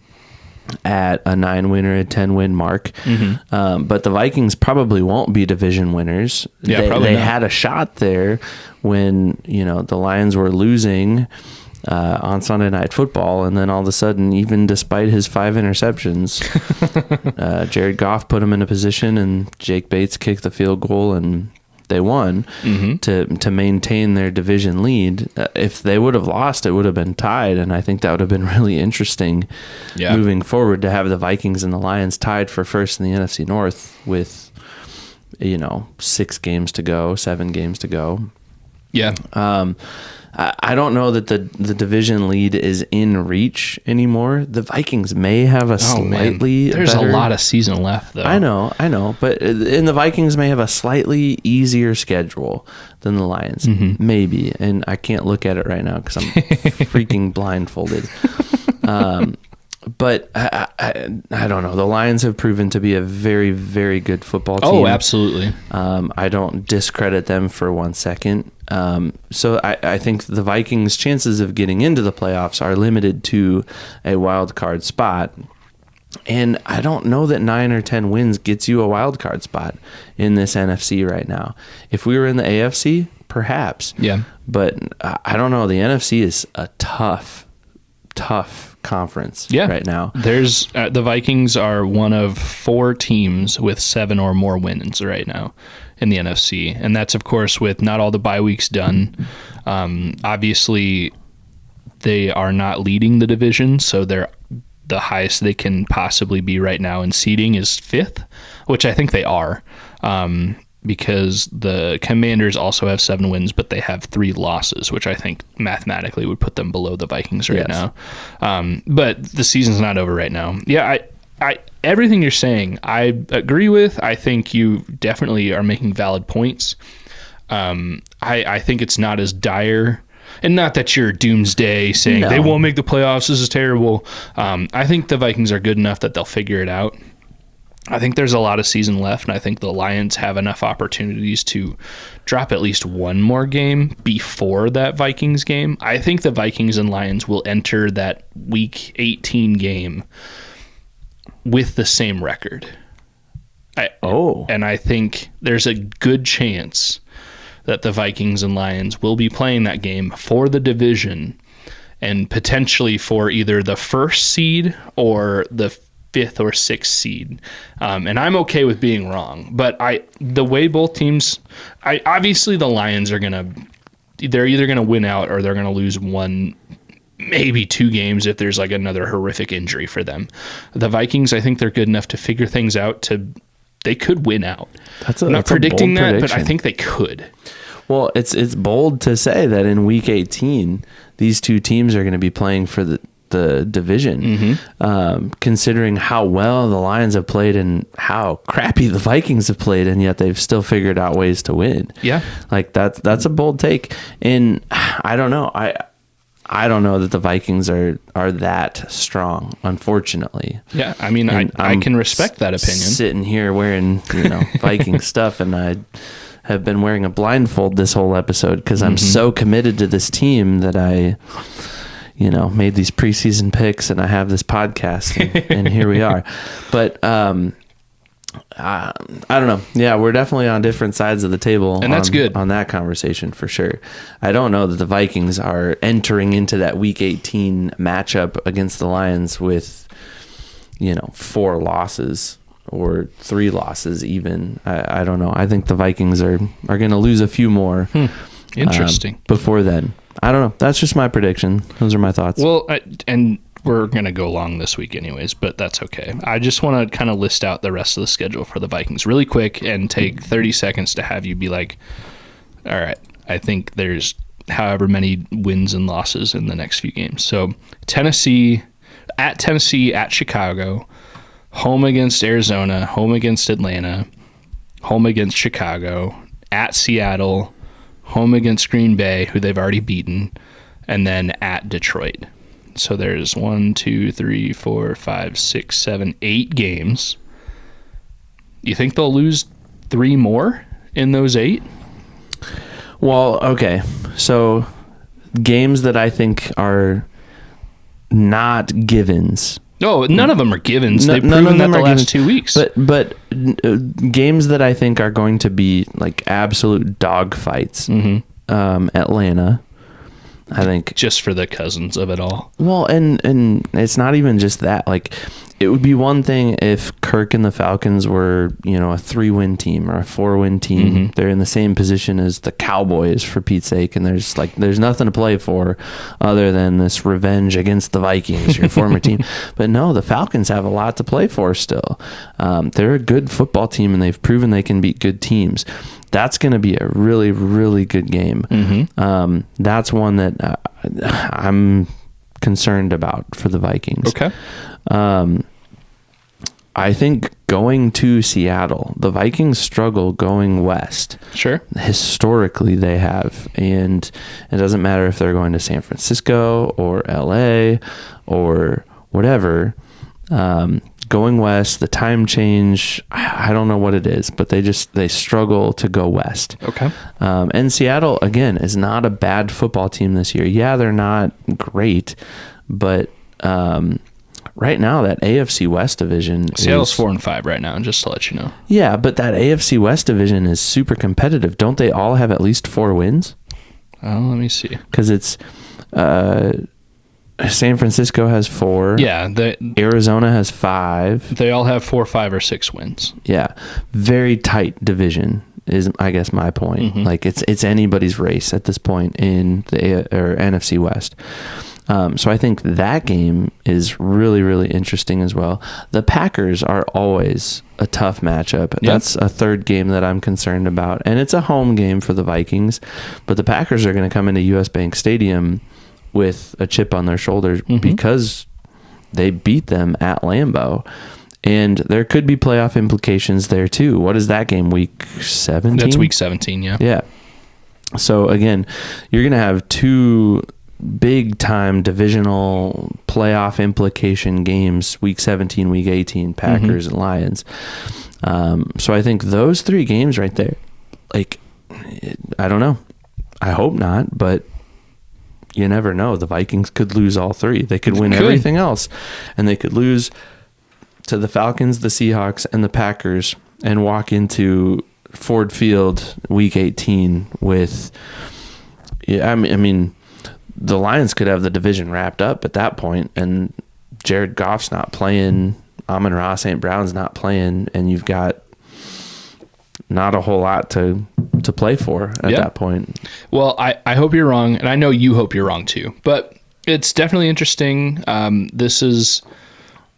at a 9-win or a 10-win mark. But the Vikings probably won't be division winners. Yeah, they had a shot there when, the Lions were losing on Sunday Night Football, and then all of a sudden, even despite his 5 interceptions, Jared Goff put him in a position, and Jake Bates kicked the field goal, and they won to maintain their division lead. If they would have lost, it would have been tied, and I think that would have been really interesting moving forward to have the Vikings and the Lions tied for first in the NFC North with 6 games to go, 7 games to go. Yeah. I don't know that the division lead is in reach anymore. The Vikings may have a slightly There's better, a lot of season left, though. I know. But the Vikings may have a slightly easier schedule than the Lions. Maybe. And I can't look at it right now because I'm freaking blindfolded. But I don't know. The Lions have proven to be a very, very good football team. Oh, absolutely. I don't discredit them for 1 second. So I think the Vikings' chances of getting into the playoffs are limited to a wild card spot. And I don't know that 9 or 10 wins gets you a wild card spot in this NFC right now. If we were in the AFC, perhaps. Yeah. But I don't know. The NFC is a tough conference right now. There's the Vikings are one of 4 teams with 7 or more wins right now in the NFC, and that's of course with not all the bye weeks done. Obviously, they are not leading the division, so they're the highest they can possibly be right now in seeding is 5th, which I think they are. Because the Commanders also have 7 wins, but they have 3 losses, which I think mathematically would put them below the Vikings right now. But the season's not over right now. Yeah, I everything you're saying, I agree with. I think you definitely are making valid points. I think it's not as dire. And not that you're doomsday saying they won't make the playoffs, this is terrible. I think the Vikings are good enough that they'll figure it out. I think there's a lot of season left, and I think the Lions have enough opportunities to drop at least 1 more game before that Vikings game. I think the Vikings and Lions will enter that Week 18 game with the same record. And I think there's a good chance that the Vikings and Lions will be playing that game for the division and potentially for either the first seed or the fifth or sixth seed. And I'm okay with being wrong, but the way both teams, obviously the Lions they're either going to win out or they're going to lose one, maybe two games if there's like another horrific injury for them. The Vikings, I think they're good enough to figure things out they could win out. I'm not predicting that, but I think they could. Well, it's bold to say that in Week 18, these two teams are going to be playing for the division, considering how well the Lions have played and how crappy the Vikings have played, and yet they've still figured out ways to win. Yeah, like that's a bold take, and I don't know. I don't know that the Vikings are that strong, unfortunately. Yeah, I mean, I can respect that opinion. Sitting here wearing Viking stuff, and I have been wearing a blindfold this whole episode because I'm so committed to this team that I made these preseason picks, and I have this podcast, and here we are. But I don't know. Yeah, we're definitely on different sides of the table, and that's good on that conversation for sure. I don't know that the Vikings are entering into that Week 18 matchup against the Lions with 4 losses or 3 losses even. I don't know. I think the Vikings are going to lose a few more. Interesting. Before then. I don't know. That's just my prediction. Those are my thoughts. Well, and we're going to go long this week anyways, but that's okay. I just want to kind of list out the rest of the schedule for the Vikings really quick and take 30 seconds to have you be like, all right, I think there's however many wins and losses in the next few games. So Tennessee, at Chicago, home against Arizona, home against Atlanta, home against Chicago, at Seattle, home against Green Bay, who they've already beaten, and then at Detroit. So there's 1, 2, 3, 4, 5, 6, 7, 8 games. You think they'll lose 3 more in those 8? Well, okay. So games that I think are not givens. No, none of them are givens. They've proven that the last 2 weeks. But games that I think are going to be like absolute dogfights. Atlanta, I think, just for the cousins of it all. Well, and it's not even just that. Like, it would be one thing if Kirk and the Falcons were, a 3-win team or a 4-win team. They're in the same position as the Cowboys, for Pete's sake, and there's nothing to play for other than this revenge against the Vikings, your former team. But no, the Falcons have a lot to play for still. They're a good football team, and they've proven they can beat good teams. That's going to be a really, really good game. That's one that I'm concerned about for the Vikings. Okay. I think going to Seattle, the Vikings struggle going west. Sure. Historically, they have. And it doesn't matter if they're going to San Francisco or LA or whatever. Going west, the time change, I don't know what it is, but they struggle to go west. Okay. And Seattle, again, is not a bad football team this year. Yeah, they're not great, but right now that AFC West division Seattle's 4-5 right now, just to let you know. Yeah, but that AFC West division is super competitive. Don't they all have at least 4 wins? Oh, let me see. Because it's San Francisco has 4. Yeah, Arizona has 5. They all have 4, 5, or 6 wins. Yeah, very tight division is, I guess, my point. Like it's anybody's race at this point in the NFC West. So I think that game is really, really interesting as well. The Packers are always a tough matchup. Yep. That's a third game that I'm concerned about, and it's a home game for the Vikings. But the Packers are going to come into US Bank Stadium with a chip on their shoulders because they beat them at Lambeau. And there could be playoff implications there too. What is that game, week 17? That's week 17, yeah. Yeah. So again, you're going to have 2 big-time divisional playoff implication games, week 17, week 18, Packers and Lions. So I think those 3 games right there, like, I don't know. I hope not, but you never know. The Vikings could lose all 3. They could win everything else, and they could lose to the Falcons, the Seahawks, and the Packers and walk into Ford Field week 18 with, I mean, the Lions could have the division wrapped up at that point, and Jared Goff's not playing, Amon-Ra St. Brown's not playing, and you've got not a whole lot to play for at that point. Well, I hope you're wrong, and I know you hope you're wrong too, but it's definitely interesting. This is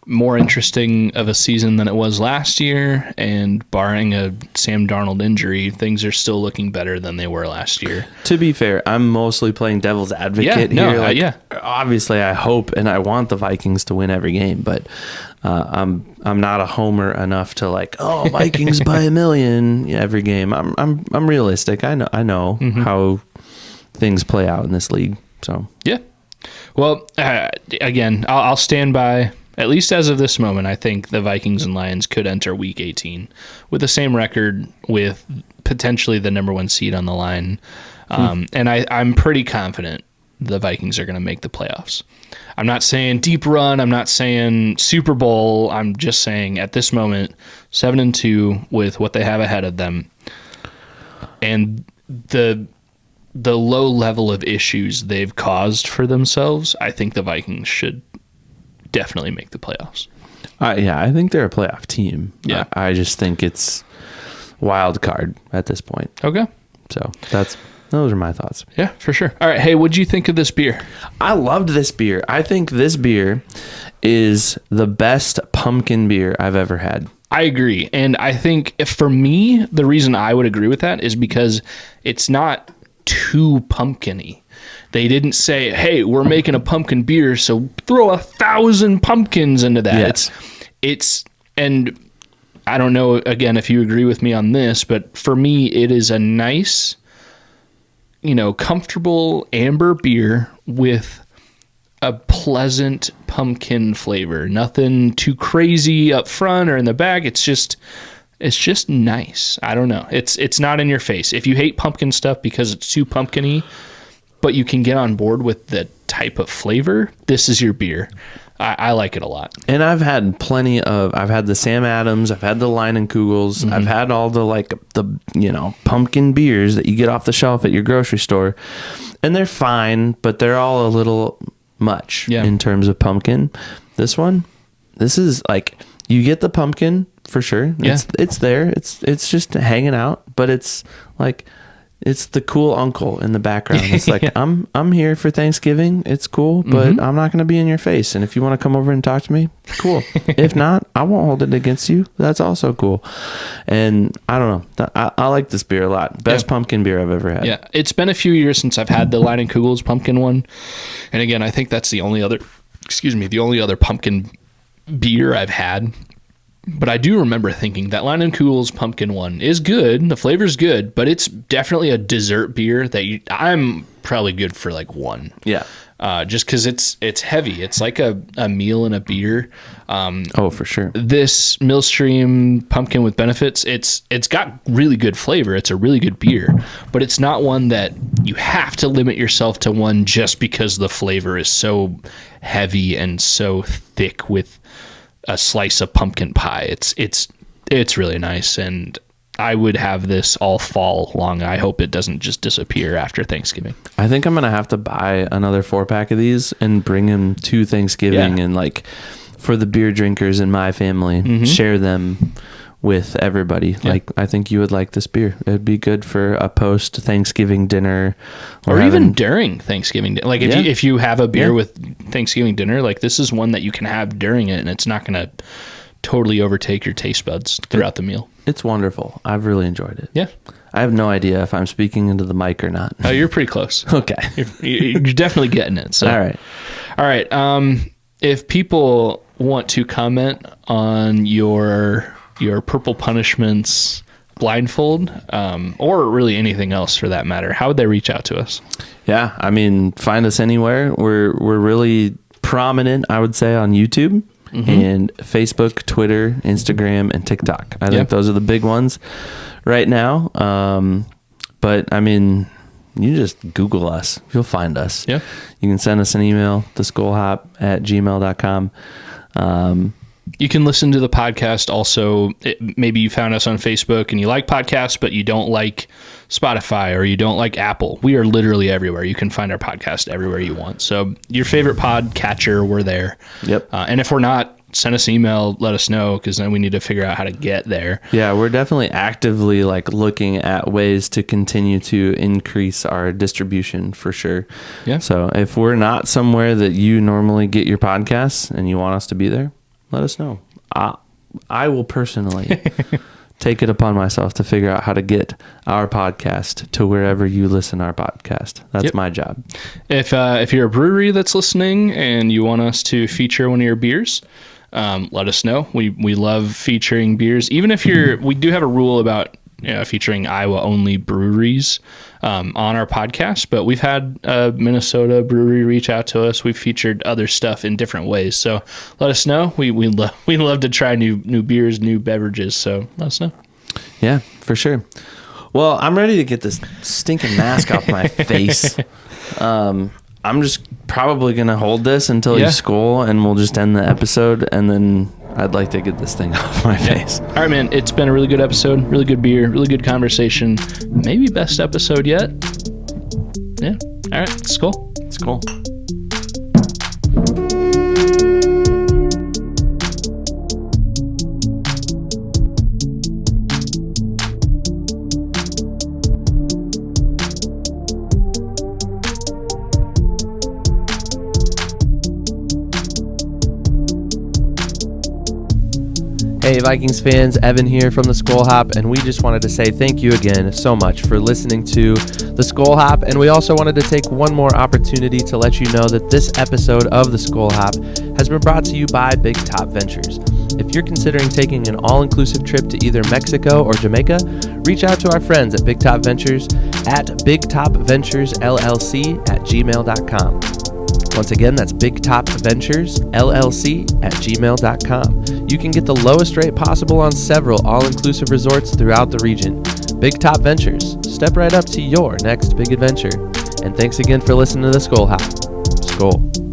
more interesting of a season than it was last year, and barring a Sam Darnold injury, things are still looking better than they were last year. To be fair, I'm mostly playing devil's advocate here. Obviously, I hope and I want the Vikings to win every game, but I'm not a homer enough to Vikings by a million every game. I'm realistic. I know how things play out in this league. So yeah. Well, again, I'll stand by. At least as of this moment, I think the Vikings and Lions could enter Week 18 with the same record, with potentially the number 1 seed on the line. And I'm pretty confident the Vikings are going to make the playoffs. I'm not saying deep run. I'm not saying Super Bowl. I'm just saying at this moment, 7-2 with what they have ahead of them, and the low level of issues they've caused for themselves. I think the Vikings should definitely make the playoffs. I think they're a playoff team. Yeah. I just think it's wild card at this point. Okay. So those are my thoughts. Yeah, for sure. All right. Hey, what'd you think of this beer? I loved this beer. I think this beer is the best pumpkin beer I've ever had. I agree. And I think for me, the reason I would agree with that is because it's not too pumpkin-y. They didn't say, hey, we're making a pumpkin beer, so throw 1,000 pumpkins into that. Yes. It's and I don't know, again, if you agree with me on this, but for me, it is a nice, comfortable amber beer with a pleasant pumpkin flavor. Nothing too crazy up front or in the back. It's just nice. I don't know. It's not in your face. If you hate pumpkin stuff because it's too pumpkin-y, but you can get on board with the type of flavor, this is your beer. I like it a lot. And I've had I've had the Sam Adams, I've had the Leinenkugels, I've had all the pumpkin beers that you get off the shelf at your grocery store. And they're fine, but they're all a little much in terms of pumpkin. This is you get the pumpkin for sure. It's there. It's just hanging out, but it's it's the cool uncle in the background. It's I'm here for Thanksgiving. It's cool, but I'm not going to be in your face. And if you want to come over and talk to me, cool. If not, I won't hold it against you. That's also cool. And I don't know. I like this beer a lot. Best pumpkin beer I've ever had. Yeah, it's been a few years since I've had the Leinenkugels pumpkin one. And again, I think that's the only other pumpkin beer I've had. But I do remember thinking that Leinenkugel's pumpkin one is good. The flavor's good, but it's definitely a dessert beer that I'm probably good for one. Yeah. Just because it's heavy. It's like a meal and a beer. For sure. This Millstream pumpkin with benefits, it's got really good flavor. It's a really good beer, but it's not one that you have to limit yourself to one just because the flavor is so heavy and so thick with a slice of pumpkin pie. It's really nice, and I would have this all fall long. I hope it doesn't just disappear after Thanksgiving. I think I'm gonna have to buy another 4-pack of these and bring them to Thanksgiving and for the beer drinkers in my family, share them with everybody. I think you would like this beer. It'd be good for a post Thanksgiving dinner, or even during Thanksgiving. If you have a beer with Thanksgiving dinner, this is one that you can have during it, and it's not going to totally overtake your taste buds throughout the meal. It's wonderful. I've really enjoyed it. Yeah. I have no idea if I'm speaking into the mic or not. Oh, you're pretty close. Okay. You're definitely getting it. So. All right. If people want to comment on your Purple Punishments blindfold, or really anything else for that matter, how would they reach out to us? Yeah, find us anywhere. We're really prominent, I would say, on YouTube and Facebook, Twitter, Instagram, and TikTok. I think those are the big ones right now. But you just Google us. You'll find us. Yeah. You can send us an email, theskolhop@gmail.com. You can listen to the podcast also. Maybe you found us on Facebook and you like podcasts, but you don't like Spotify or you don't like Apple. We are literally everywhere. You can find our podcast everywhere you want. So your favorite pod catcher, we're there. Yep. And if we're not, send us an email, let us know, because then we need to figure out how to get there. Yeah, we're definitely actively like looking at ways to continue to increase our distribution for sure. Yeah. So if we're not somewhere that you normally get your podcasts and you want us to be there, let us know. I will personally take it upon myself to figure out how to get our podcast to wherever you listen to our podcast. That's my job. If you're a brewery that's listening and you want us to feature one of your beers, let us know. We love featuring beers. Even if we do have a rule about featuring Iowa only breweries on our podcast, but we've had a Minnesota brewery reach out to us. We've featured other stuff in different ways. So let us know. We love to try new beers, new beverages. So let us know. Yeah, for sure. Well, I'm ready to get this stinking mask off my face. I'm just probably going to hold this until you Skol, and we'll just end the episode, and then I'd like to get this thing off my face. All right, man. It's been a really good episode, really good beer, really good conversation. Maybe best episode yet. Yeah. All right. Skol. Skol. Hey Vikings fans, Evan here from the Skol Hop, and we just wanted to say thank you again so much for listening to the Skol Hop, and we also wanted to take one more opportunity to let you know that this episode of the Skol Hop has been brought to you by Big Top Ventures. If you're considering taking an all-inclusive trip to either Mexico or Jamaica, reach out to our friends at Big Top Ventures at bigtopventuresllc@gmail.com. Once again, that's bigtopventuresllc@gmail.com. You can get the lowest rate possible on several all-inclusive resorts throughout the region. Big Top Ventures. Step right up to your next big adventure. And thanks again for listening to the Skol Hop. Skol.